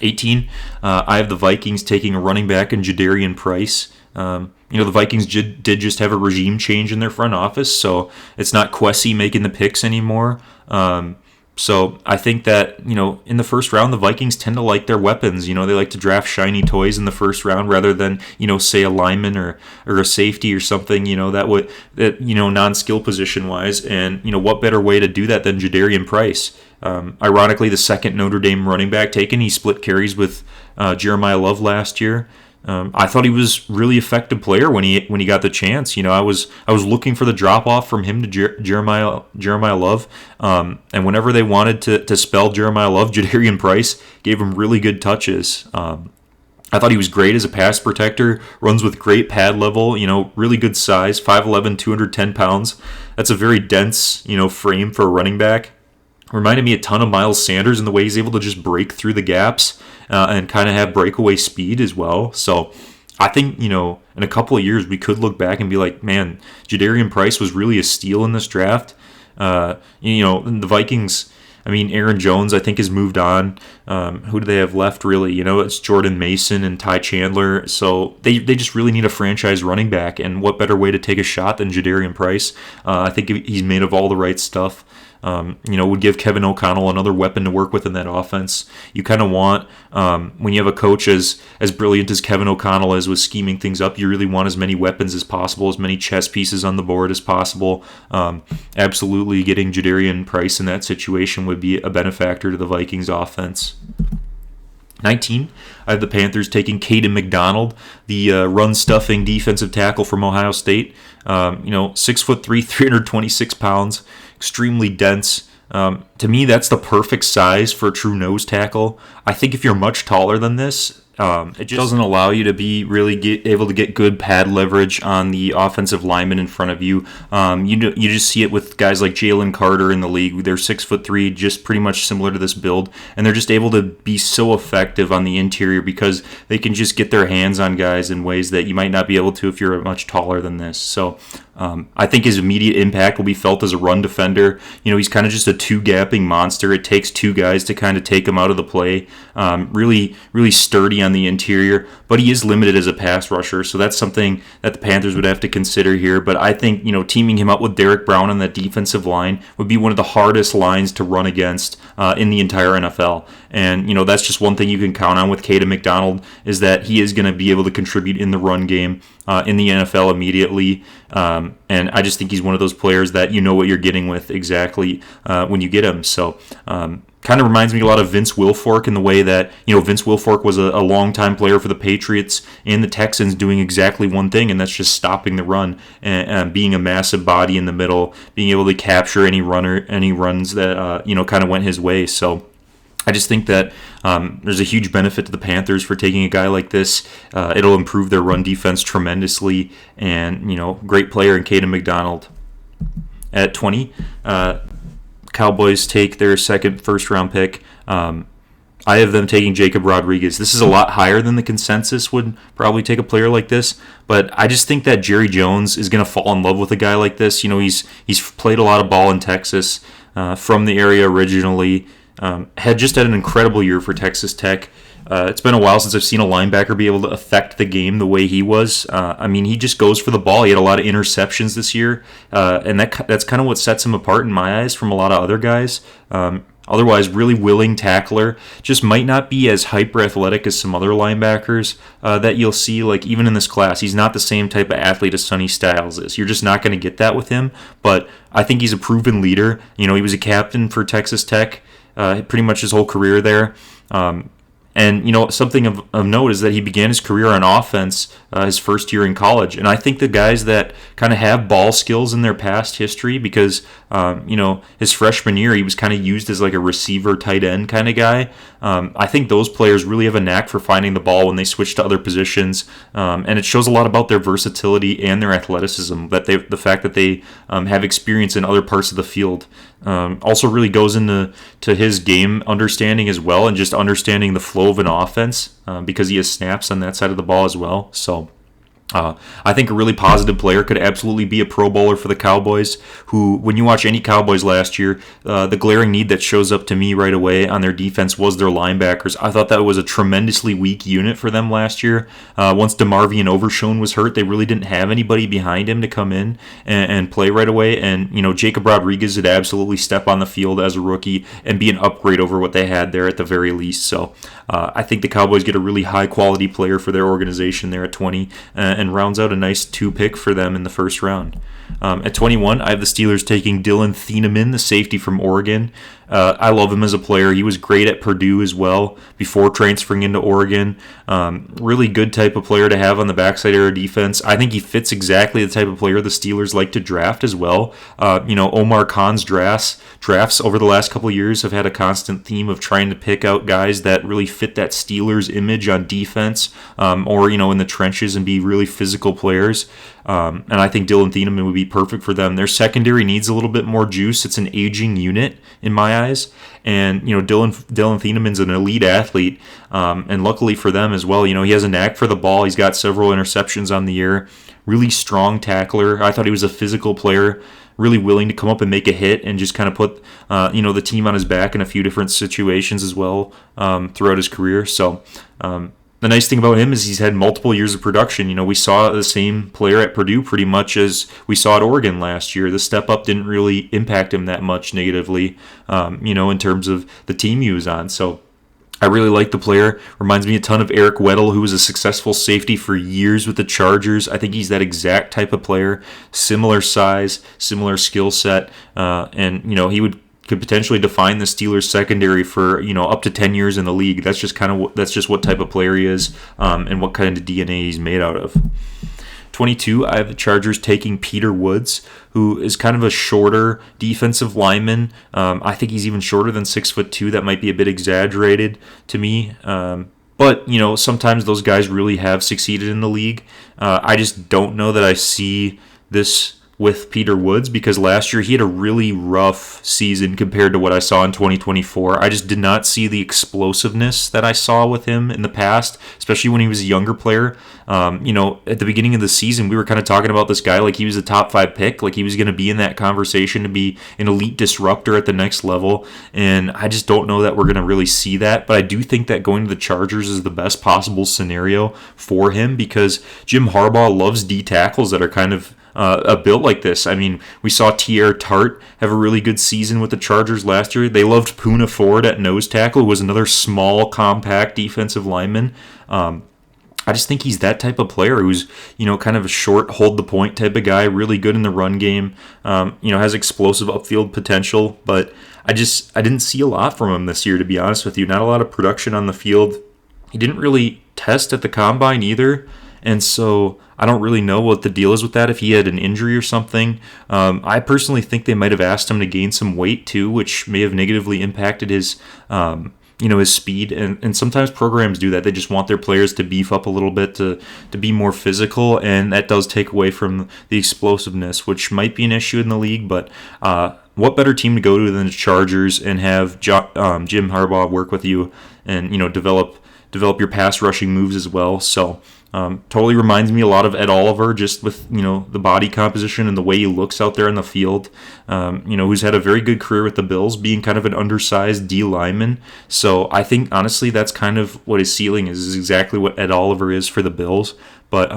18, I have the Vikings taking a running back in Jadarian Price. The Vikings did just have a regime change in their front office, so it's not Kwesi making the picks anymore. So I think that, in the first round, the Vikings tend to like their weapons. They like to draft shiny toys in the first round rather than, say a lineman or a safety or something, non-skill position wise. And, what better way to do that than Jadarian Price? Ironically, the second Notre Dame running back taken, he split carries with Jeremiah Love last year. I thought he was really effective player when he got the chance. I was looking for the drop off from him to Jeremiah Love, and whenever they wanted to spell Jeremiah Love, Jadarian Price gave him really good touches. I thought he was great as a pass protector. Runs with great pad level. Really good size. 5'11", 210 pounds. That's a very dense frame for a running back. Reminded me a ton of Miles Sanders in the way he's able to just break through the gaps and kind of have breakaway speed as well. So I think, in a couple of years, we could look back and be like, man, Jadarian Price was really a steal in this draft. The Vikings, Aaron Jones, I think, has moved on. Who do they have left, really? It's Jordan Mason and Ty Chandler. So they just really need a franchise running back. And what better way to take a shot than Jadarian Price? I think he's made of all the right stuff. Would give Kevin O'Connell another weapon to work with in that offense. You kind of want, when you have a coach as brilliant as Kevin O'Connell is with scheming things up, you really want as many weapons as possible, as many chess pieces on the board as possible. Absolutely getting Jadarian Price in that situation would be a benefactor to the Vikings offense. 19, I have the Panthers taking Caden McDonald, the run-stuffing defensive tackle from Ohio State. 6'3", 326 pounds, extremely dense. To me, that's the perfect size for a true nose tackle. I think if you're much taller than this, It just doesn't allow you to be really able to get good pad leverage on the offensive lineman in front of you. You just see it with guys like Jalen Carter in the league. They're 6'3", just pretty much similar to this build, and they're just able to be so effective on the interior because they can just get their hands on guys in ways that you might not be able to if you're much taller than this. So I think his immediate impact will be felt as a run defender. He's kind of just a two-gapping monster. It takes two guys to kind of take him out of the play. Really, really sturdy on the interior, but he is limited as a pass rusher, so that's something that the Panthers would have to consider here. But I think, teaming him up with Derrick Brown on that defensive line would be one of the hardest lines to run against in the entire NFL. And, that's just one thing you can count on with Caden McDonald, is that he is going to be able to contribute in the run game in the NFL immediately. And I just think he's one of those players that you know what you're getting with exactly when you get him. So kind of reminds me a lot of Vince Wilfork in the way that, Vince Wilfork was a longtime player for the Patriots and the Texans, doing exactly one thing, and that's just stopping the run and being a massive body in the middle, being able to capture any runs that, kind of went his way. So I just think that there's a huge benefit to the Panthers for taking a guy like this. It'll improve their run defense tremendously, and, great player in Caden McDonald. At 20, Cowboys take their second first-round pick. I have them taking Jacob Rodriguez. This is a lot higher than the consensus would probably take a player like this, but I just think that Jerry Jones is going to fall in love with a guy like this. He's played a lot of ball in Texas, from the area originally. Had an incredible year for Texas Tech. It's been a while since I've seen a linebacker be able to affect the game the way he was. He just goes for the ball. He had a lot of interceptions this year, and that's kind of what sets him apart in my eyes from a lot of other guys. Otherwise, really willing tackler. Just might not be as hyper athletic as some other linebackers that you'll see, like even in this class. He's not the same type of athlete as Sonny Styles is. You're just not going to get that with him, but I think he's a proven leader. He was a captain for Texas Tech pretty much his whole career there. And, something of note is that he began his career on offense his first year in college. And I think the guys that kind of have ball skills in their past history, because, his freshman year, he was kind of used as like a receiver tight end kind of guy. I think those players really have a knack for finding the ball when they switch to other positions. And it shows a lot about their versatility and their athleticism, that the fact that they have experience in other parts of the field. Also really goes into his game understanding as well, and just understanding the flow of an offense, because he has snaps on that side of the ball as well. So I think a really positive player could absolutely be a Pro Bowler for the Cowboys, who, when you watch any Cowboys last year, the glaring need that shows up to me right away on their defense was their linebackers. I thought that was a tremendously weak unit for them last year. Once DeMarvion Overshown was hurt, they really didn't have anybody behind him to come in and play right away. And, Jacob Rodriguez would absolutely step on the field as a rookie and be an upgrade over what they had there at the very least. So I think the Cowboys get a really high-quality player for their organization there at 20, and rounds out a nice 2 pick for them in the first round. At 21, I have the Steelers taking Dylan Thieneman, the safety from Oregon. I love him as a player. He was great at Purdue as well before transferring into Oregon. Really good type of player to have on the backside of our defense. I think he fits exactly the type of player the Steelers like to draft as well. Omar Khan's drafts over the last couple of years have had a constant theme of trying to pick out guys that really fit that Steelers image on defense, or in the trenches, and be really physical players. And I think Dylan Thieneman would be perfect for them. Their secondary needs a little bit more juice. It's an aging unit in my eyes. And, Dylan Thieneman's an elite athlete. And luckily for them as well, he has a knack for the ball. He's got several interceptions on the year. Really strong tackler. I thought he was a physical player, really willing to come up and make a hit and just kind of put, the team on his back in a few different situations as well throughout his career. So, the nice thing about him is he's had multiple years of production. We saw the same player at Purdue pretty much as we saw at Oregon last year. The step up didn't really impact him that much negatively, in terms of the team he was on. So I really like the player. Reminds me a ton of Eric Weddle, who was a successful safety for years with the Chargers. I think he's that exact type of player, similar size, similar skill set, and he could potentially define the Steelers secondary for up to 10 years in the league. That's just what type of player he is, and what kind of DNA he's made out of. 22, I have the Chargers taking Peter Woods, who is kind of a shorter defensive lineman. I think he's even shorter than 6'2". That might be a bit exaggerated to me. But, sometimes those guys really have succeeded in the league. I just don't know that I see this with Peter Woods, because last year he had a really rough season compared to what I saw in 2024. I just did not see the explosiveness that I saw with him in the past, especially when he was a younger player. At the beginning of the season, we were kind of talking about this guy like he was a top 5 pick, like he was going to be in that conversation to be an elite disruptor at the next level. And I just don't know that we're going to really see that. But I do think that going to the Chargers is the best possible scenario for him, because Jim Harbaugh loves D tackles that are kind of built like this. I mean, we saw Teair Tart have a really good season with the Chargers last year. They loved Poona Ford at nose tackle, who was another small, compact defensive lineman. I just think he's that type of player who's, kind of a short, hold the point type of guy, really good in the run game, has explosive upfield potential. But I didn't see a lot from him this year, to be honest with you. Not a lot of production on the field. He didn't really test at the combine either. And so I don't really know what the deal is with that, if he had an injury or something. I personally think they might have asked him to gain some weight too, which may have negatively impacted his his speed. And sometimes programs do that. They just want their players to beef up a little bit, to be more physical, and that does take away from the explosiveness, which might be an issue in the league. But what better team to go to than the Chargers and have Jim Harbaugh work with you and, develop your pass rushing moves as well. So totally reminds me a lot of Ed Oliver, just with, the body composition and the way he looks out there in the field, who's had a very good career with the Bills, being kind of an undersized D lineman. So I think, honestly, that's kind of what his ceiling is exactly what Ed Oliver is for the Bills. But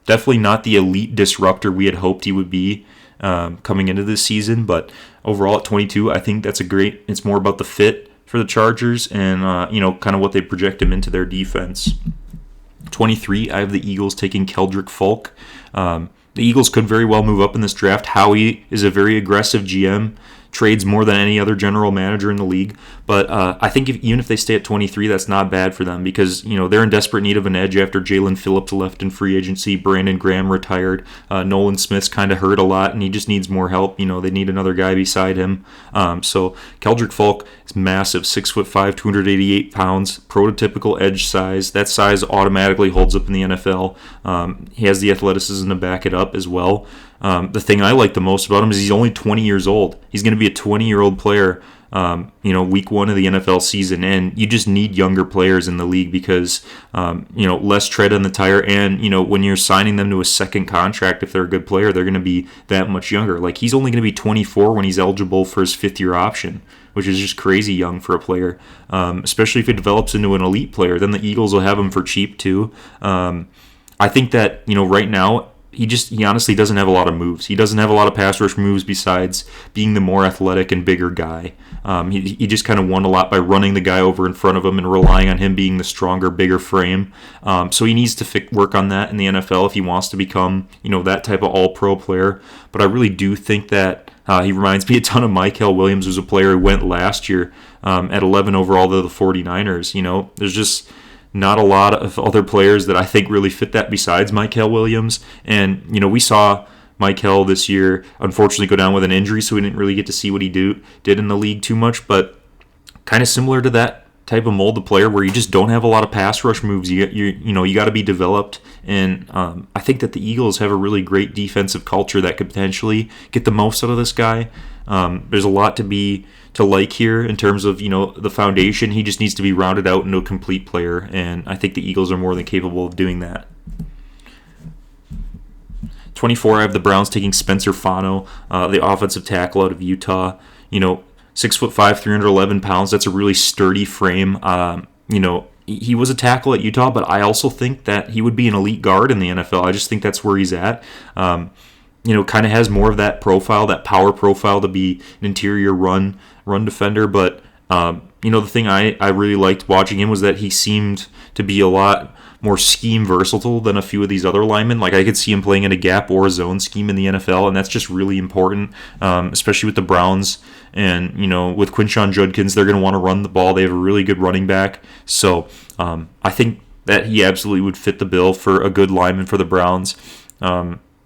definitely not the elite disruptor we had hoped he would be coming into this season. But overall at 22, I think that's it's more about the fit for the Chargers and, kind of what they project him into their defense. 23, I have the Eagles taking Keldrick Folk. The Eagles could very well move up in this draft. Howie is a very aggressive GM, trades more than any other general manager in the league. But I think even if they stay at 23, that's not bad for them, because they're in desperate need of an edge after Jalen Phillips left in free agency. Brandon Graham retired. Nolan Smith's kind of hurt a lot, and he just needs more help. They need another guy beside him. So Keldrick Folk is massive, 6'5", 288 pounds, prototypical edge size. That size automatically holds up in the NFL. He has the athleticism to back it up as well. The thing I like the most about him is he's only 20 years old. He's going to be a 20-year-old player, week 1 of the NFL season, and you just need younger players in the league because, less tread on the tire, and, when you're signing them to a second contract, if they're a good player, they're going to be that much younger. Like, he's only going to be 24 when he's eligible for his 5th-year option, which is just crazy young for a player, especially if he develops into an elite player. Then the Eagles will have him for cheap, too. I think that, right now, he honestly doesn't have a lot of moves. He doesn't have a lot of pass rush moves besides being the more athletic and bigger guy. He just kind of won a lot by running the guy over in front of him and relying on him being the stronger, bigger frame. So he needs to work on that in the NFL if he wants to become, that type of all-pro player. But I really do think that he reminds me a ton of Mykel Williams, who's a player who went last year at 11 overall to the 49ers. There's just not a lot of other players that I think really fit that besides Mykel Williams. And, we saw Mykel this year unfortunately go down with an injury, so we didn't really get to see what he did in the league too much. But kind of similar to that type of mold of player where you just don't have a lot of pass rush moves. You got to be developed. And I think that the Eagles have a really great defensive culture that could potentially get the most out of this guy. There's a lot to like here in terms of, the foundation. He just needs to be rounded out into a complete player, and I think the Eagles are more than capable of doing that. 24, I have the Browns taking Spencer Fano, the offensive tackle out of Utah. 6'5", 311 pounds. That's a really sturdy frame. He was a tackle at Utah, but I also think that he would be an elite guard in the NFL. I just think that's where he's at. Kind of has more of that profile, that power profile to be an interior run defender. But, the thing I really liked watching him was that he seemed to be a lot more scheme versatile than a few of these other linemen. Like, I could see him playing in a gap or a zone scheme in the NFL, and that's just really important, especially with the Browns. And, with Quinshon Judkins, they're going to want to run the ball. They have a really good running back. So I think that he absolutely would fit the bill for a good lineman for the Browns.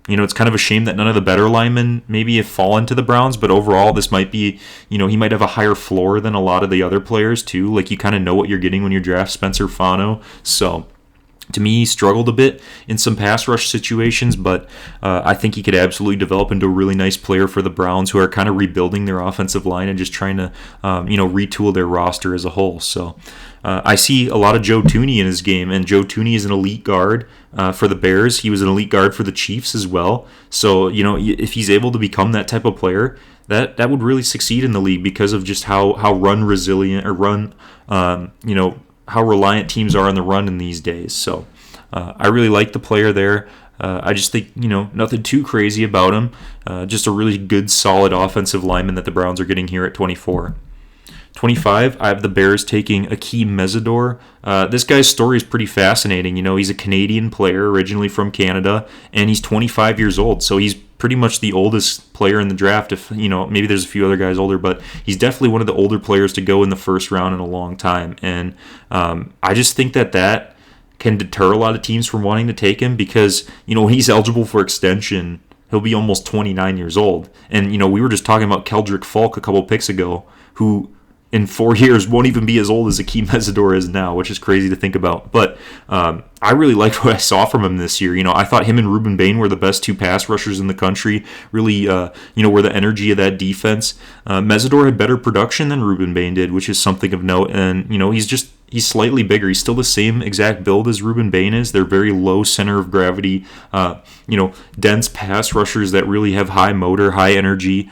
It's kind of a shame that none of the better linemen maybe have fallen to the Browns, but overall, this might be, he might have a higher floor than a lot of the other players, too. Like, you kind of know what you're getting when you draft Spencer Fano. So, to me, he struggled a bit in some pass rush situations, but I think he could absolutely develop into a really nice player for the Browns, who are kind of rebuilding their offensive line and just trying to, retool their roster as a whole. So, I see a lot of Joe Thuney in his game, and Joe Thuney is an elite guard for the Bears. He was an elite guard for the Chiefs as well. So, if he's able to become that type of player, that would really succeed in the league because of just how run resilient or how reliant teams are on the run in these days. So, I really like the player there. I just think, nothing too crazy about him. Just a really good, solid offensive lineman that the Browns are getting here at 24. 25, I have the Bears taking Akeem Mesidor. This guy's story is pretty fascinating. He's a Canadian player originally from Canada, and he's 25 years old, so he's pretty much the oldest player in the draft. If maybe there's a few other guys older, but he's definitely one of the older players to go in the first round in a long time. And I just think that can deter a lot of teams from wanting to take him because, when he's eligible for extension, he'll be almost 29 years old. And, we were just talking about Keldrick Falk a couple picks ago, who in 4 years won't even be as old as Akeem Mesidor is now, which is crazy to think about. But I really liked what I saw from him this year. I thought him and Rueben Bain were the best two pass rushers in the country, really, were the energy of that defense. Mesidor had better production than Rueben Bain did, which is something of note. And, he's slightly bigger. He's still the same exact build as Rueben Bain is. They're very low center of gravity, dense pass rushers that really have high motor, high energy.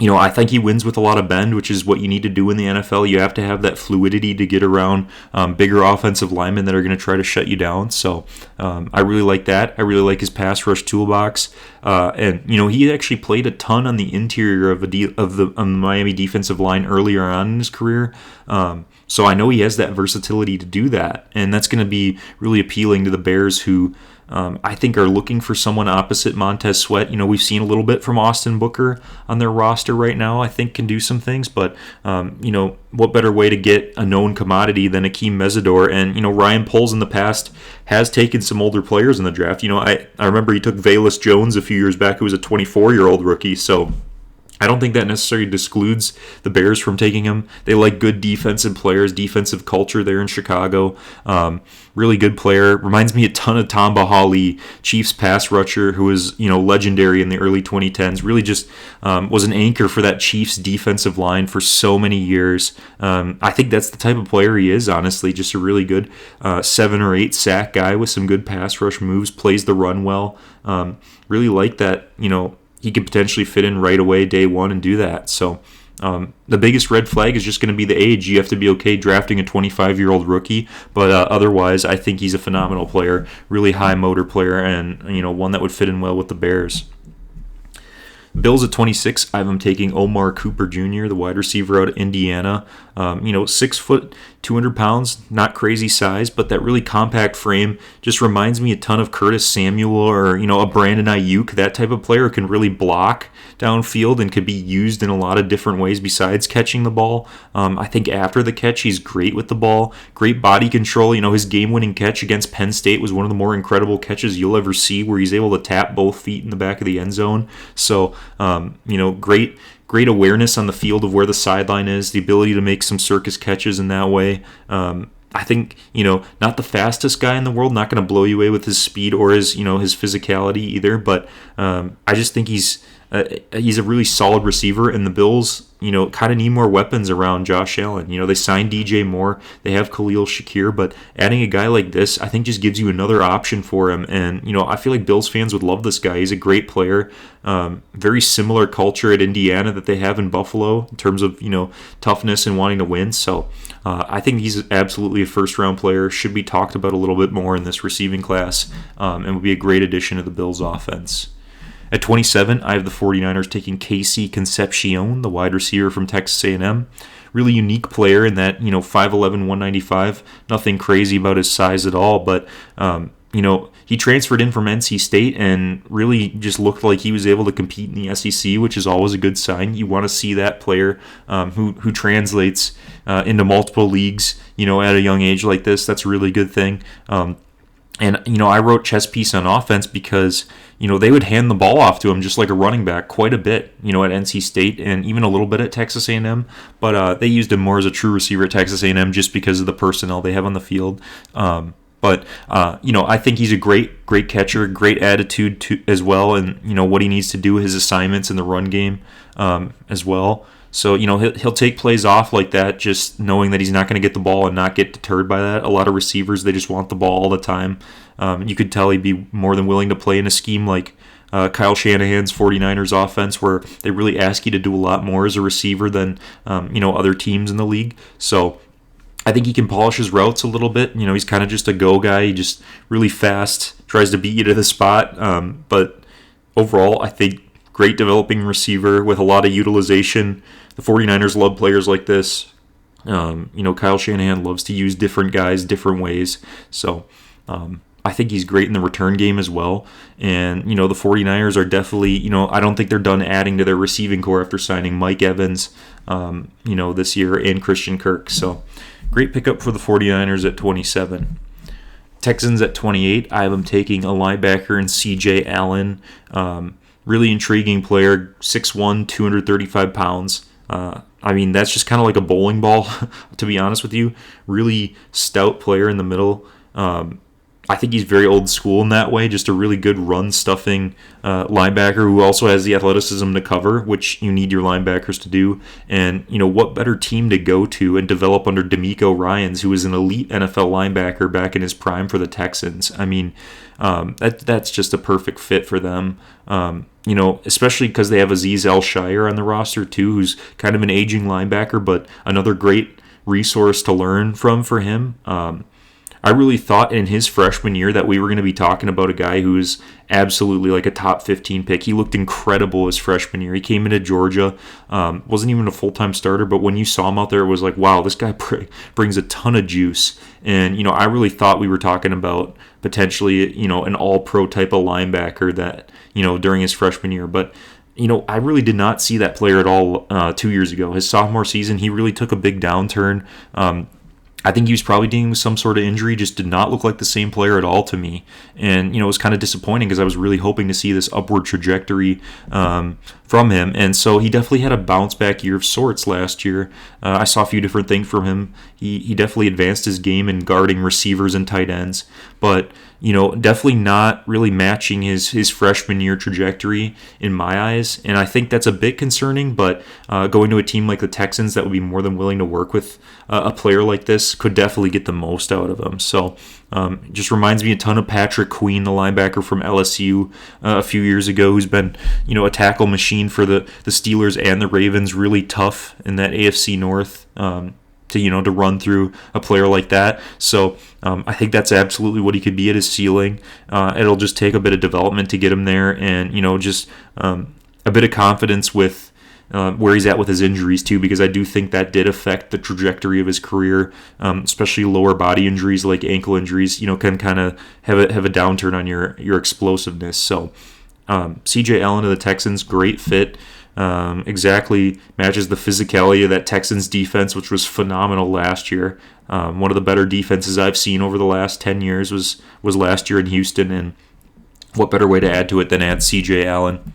I think he wins with a lot of bend, which is what you need to do in the NFL. You have to have that fluidity to get around bigger offensive linemen that are going to try to shut you down. So I really like that. I really like his pass rush toolbox. And he actually played a ton on the interior of the Miami defensive line earlier on in his career. So I know he has that versatility to do that. And that's going to be really appealing to the Bears, who I think are looking for someone opposite Montez Sweat. We've seen a little bit from Austin Booker on their roster right now. I think can do some things, but what better way to get a known commodity than Akeem Mesidor? And Ryan Poles in the past has taken some older players in the draft. I remember he took Velus Jones a few years back, who was a 24-year-old rookie. So I don't think that necessarily excludes the Bears from taking him. They like good defensive players, defensive culture there in Chicago. Really good player. Reminds me a ton of Tamba Hali, Chiefs pass rusher, who was legendary in the early 2010s. Really just was an anchor for that Chiefs defensive line for so many years. I think that's the type of player he is, honestly. Just a really good 7 or 8 sack guy with some good pass rush moves, plays the run well. Really like that, he could potentially fit in right away day one and do that. So the biggest red flag is just going to be the age. You have to be okay drafting a 25-year-old rookie, but otherwise I think he's a phenomenal player, really high motor player, and one that would fit in well with the Bears. Bills at 26, I have him taking Omar Cooper Jr., the wide receiver out of Indiana. 6 foot, 200 pounds, not crazy size, but that really compact frame just reminds me a ton of Curtis Samuel or, a Brandon Ayuk. That type of player can really block downfield and could be used in a lot of different ways besides catching the ball. I think after the catch, he's great with the ball, great body control. His game-winning catch against Penn State was one of the more incredible catches you'll ever see, where he's able to tap both feet in the back of the end zone. So, great awareness on the field of where the sideline is, the ability to make some circus catches in that way. I think, not the fastest guy in the world, not going to blow you away with his speed or his physicality either, but I just think he's a really solid receiver, and the Bills, kind of need more weapons around Josh Allen. They signed DJ Moore, they have Khalil Shakir, but adding a guy like this, I think just gives you another option for him. And, I feel like Bills fans would love this guy. He's a great player. Very similar culture at Indiana that they have in Buffalo in terms of, toughness and wanting to win. So I think he's absolutely a first-round player, should be talked about a little bit more in this receiving class, and would be a great addition to the Bills offense. At 27, I have the 49ers taking Casey Concepcion, the wide receiver from Texas A&M. Really unique player in that, 5'11", 195. Nothing crazy about his size at all, but, he transferred in from NC State and really just looked like he was able to compete in the SEC, which is always a good sign. You want to see that player who translates into multiple leagues, at a young age like this. That's a really good thing. And, I wrote chess piece on offense because, they would hand the ball off to him just like a running back quite a bit, at NC State and even a little bit at Texas A&M. But they used him more as a true receiver at Texas A&M just because of the personnel they have on the field. But I think he's a great catcher, great attitude as well, and what he needs to do, his assignments in the run game as well. So he'll take plays off like that, just knowing that he's not going to get the ball and not get deterred by that. A lot of receivers, they just want the ball all the time. You could tell he'd be more than willing to play in a scheme like Kyle Shanahan's 49ers offense, where they really ask you to do a lot more as a receiver than other teams in the league. So I think he can polish his routes a little bit. He's kind of just a go guy. He just really fast, tries to beat you to the spot. But overall, I think great developing receiver with a lot of utilization. The 49ers love players like this. Kyle Shanahan loves to use different guys different ways. So I think he's great in the return game as well. And, the 49ers are definitely, I don't think they're done adding to their receiving core after signing Mike Evans, this year, and Christian Kirk. So great pickup for the 49ers at 27. Texans at 28, I have them taking a linebacker in C.J. Allen. Really intriguing player, 6'1", 235 pounds. That's just kind of like a bowling ball, to be honest with you. Really stout player in the middle. I think he's very old school in that way, just a really good run-stuffing linebacker who also has the athleticism to cover, which you need your linebackers to do. And, what better team to go to and develop under DeMeco Ryans, who was an elite NFL linebacker back in his prime for the Texans. That's just a perfect fit for them, especially because they have Azeez Al-Shaair on the roster, too, who's kind of an aging linebacker, but another great resource to learn from for him. I really thought in his freshman year that we were going to be talking about a guy who's absolutely like a top 15 pick. He looked incredible his freshman year. He came into Georgia, wasn't even a full-time starter, but when you saw him out there, it was like, wow, this guy brings a ton of juice. And, I really thought we were talking about potentially, an all-pro type of linebacker that, during his freshman year. But I really did not see that player at all 2 years ago. His sophomore season, he really took a big downturn. I think he was probably dealing with some sort of injury, just did not look like the same player at all to me. And, it was kind of disappointing because I was really hoping to see this upward trajectory from him. And so he definitely had a bounce back year of sorts last year. I saw a few different things from him. He definitely advanced his game in guarding receivers and tight ends. But, definitely not really matching his freshman year trajectory in my eyes. And I think that's a bit concerning, but going to a team like the Texans that would be more than willing to work with a player like this could definitely get the most out of him. So it just reminds me a ton of Patrick Queen, the linebacker from LSU a few years ago, who's been, a tackle machine for the Steelers and the Ravens, really tough in that AFC North. To run through a player like that. So I think that's absolutely what he could be at his ceiling. It'll just take a bit of development to get him there, and just a bit of confidence with where he's at with his injuries too, because I do think that did affect the trajectory of his career, especially lower body injuries like ankle injuries. Can kind of have a downturn on your explosiveness. So C.J. Allen of the Texans, great fit. Exactly matches the physicality of that Texans defense, which was phenomenal last year. One of the better defenses I've seen over the last 10 years was last year in Houston, and what better way to add to it than add C.J. Allen.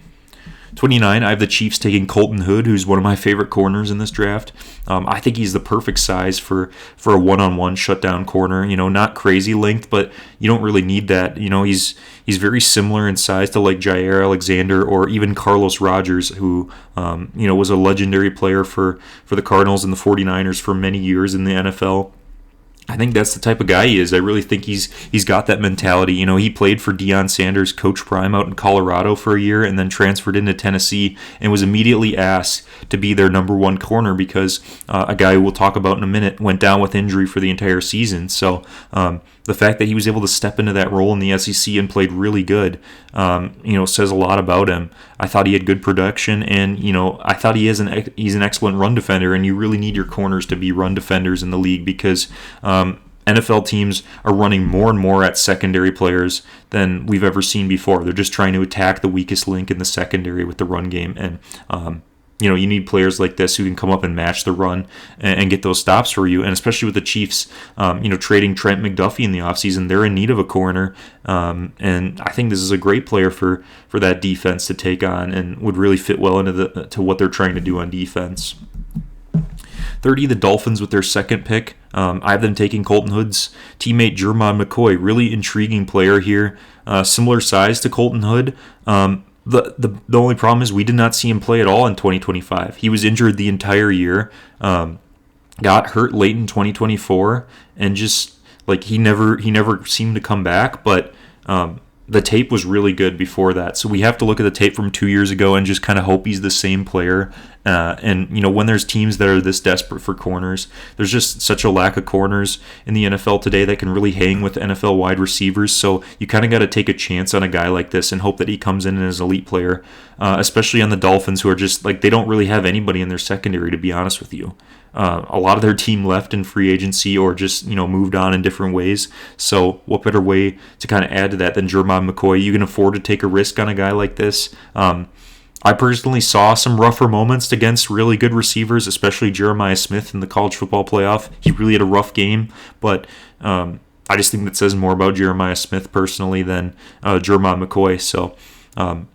29, I have the Chiefs taking Colton Hood, who's one of my favorite corners in this draft. I think he's the perfect size for a one-on-one shutdown corner. Not crazy length, but you don't really need that. He's very similar in size to like Jair Alexander or even Carlos Rogers, who was a legendary player for the Cardinals and the 49ers for many years in the NFL. I think that's the type of guy he is. I really think he's got that mentality. He played for Deion Sanders' Coach Prime out in Colorado for a year and then transferred into Tennessee and was immediately asked to be their number one corner because a guy who we'll talk about in a minute went down with injury for the entire season. So the fact that he was able to step into that role in the SEC and played really good, says a lot about him. I thought he had good production, and I thought he's an excellent run defender. And you really need your corners to be run defenders in the league because NFL teams are running more and more at secondary players than we've ever seen before. They're just trying to attack the weakest link in the secondary with the run game, and you need players like this who can come up and match the run and get those stops for you. And especially with the Chiefs, trading Trent McDuffie in the offseason, they're in need of a corner. And I think this is a great player for that defense to take on and would really fit well into to what they're trying to do on defense. 30, the Dolphins with their second pick. I have them taking Colton Hood's teammate Jermon McCoy. Really intriguing player here. Similar size to Colton Hood. The only problem is we did not see him play at all in 2025. He was injured the entire year. Got hurt late in 2024, and just he never seemed to come back. But the tape was really good before that. So we have to look at the tape from 2 years ago and just kind of hope he's the same player. And when there's teams that are this desperate for corners, there's just such a lack of corners in the NFL today that can really hang with NFL wide receivers. So you kind of got to take a chance on a guy like this and hope that he comes in as an elite player, especially on the Dolphins, who are just they don't really have anybody in their secondary, to be honest with you. A lot of their team left in free agency or just moved on in different ways. So what better way to kind of add to that than Jermon McCoy? You can afford to take a risk on a guy like this. I personally saw some rougher moments against really good receivers, especially Jeremiah Smith in the college football playoff. He really had a rough game, but I just think that says more about Jeremiah Smith personally than Jermon McCoy. So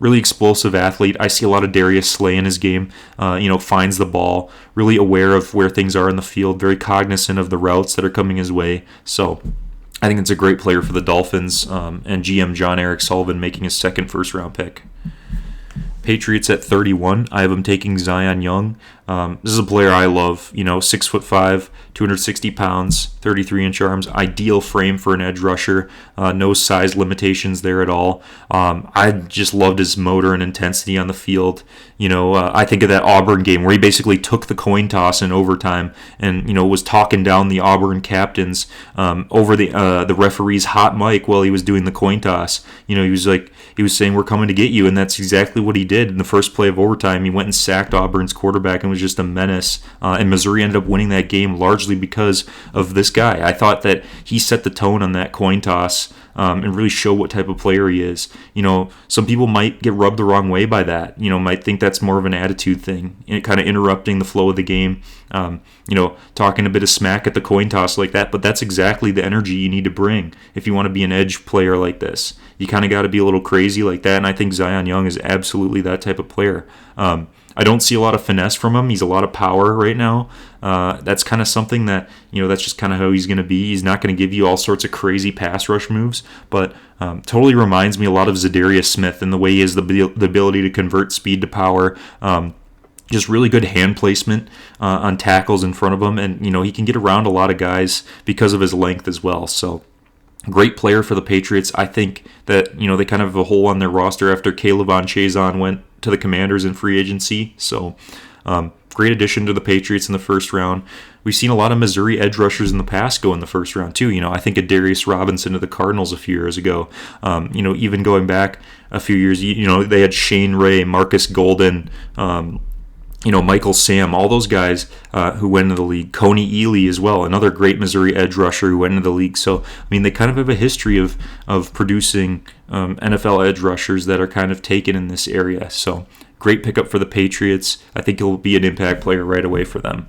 really explosive athlete. I see a lot of Darius Slay in his game. Finds the ball, really aware of where things are in the field, very cognizant of the routes that are coming his way. So I think it's a great player for the Dolphins, and GM John Eric Sullivan making his second first-round pick. Patriots at 31. I have him taking Zion Young. This is a player I love. 6'5", 260 pounds, 33-inch arms. Ideal frame for an edge rusher. No size limitations there at all. I just loved his motor and intensity on the field. I think of that Auburn game where he basically took the coin toss in overtime and was talking down the Auburn captains over the referee's hot mic while he was doing the coin toss. He was saying, "We're coming to get you," and that's exactly what he did. In the first play of overtime, he went and sacked Auburn's quarterback and was just a menace. And Missouri ended up winning that game largely because of this guy. I thought that he set the tone on that coin toss and really show what type of player he is. Some people might get rubbed the wrong way by that. Might think that's more of an attitude thing, kind of interrupting the flow of the game. Talking a bit of smack at the coin toss like that. But that's exactly the energy you need to bring if you want to be an edge player like this. You kind of got to be a little crazy like that, and I think Zion Young is absolutely that type of player. I don't see a lot of finesse from him. He's a lot of power right now. That's kind of something that, that's just kind of how he's going to be. He's not going to give you all sorts of crazy pass rush moves, but totally reminds me a lot of Zadarius Smith in the way he has the ability to convert speed to power. Just really good hand placement on tackles in front of him, and, he can get around a lot of guys because of his length as well. So great player for the Patriots. I think that, they kind of have a hole on their roster after K'Lavon Chaisson went to the Commanders in free agency. So great addition to the Patriots in the first round. We've seen a lot of Missouri edge rushers in the past go in the first round too. I think of Darius Robinson to the Cardinals a few years ago. Even going back a few years, they had Shane Ray, Marcus Golden, Michael Sam, all those guys who went into the league. Coney Ealy as well, another great Missouri edge rusher who went into the league. So, they kind of have a history of producing NFL edge rushers that are kind of taken in this area. So, great pickup for the Patriots. I think he'll be an impact player right away for them.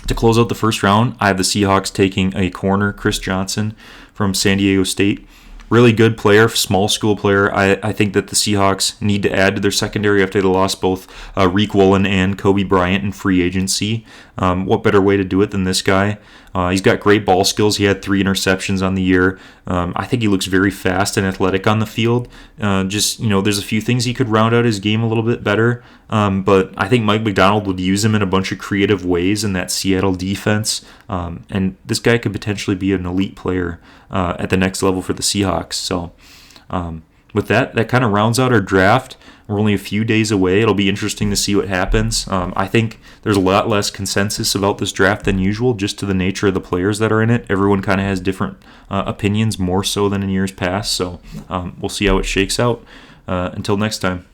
To close out the first round, I have the Seahawks taking a corner, Chris Johnson from San Diego State. Really good player, small school player. I think that the Seahawks need to add to their secondary after they lost both Reek Woolen and Kobe Bryant in free agency. What better way to do it than this guy? He's got great ball skills. He had 3 interceptions on the year. I think he looks very fast and athletic on the field. There's a few things he could round out his game a little bit better. But I think Mike Macdonald would use him in a bunch of creative ways in that Seattle defense. And this guy could potentially be an elite player at the next level for the Seahawks. So with that kind of rounds out our draft. We're only a few days away. It'll be interesting to see what happens. I think there's a lot less consensus about this draft than usual, just to the nature of the players that are in it. Everyone kind of has different opinions, more so than in years past. So we'll see how it shakes out. Until next time.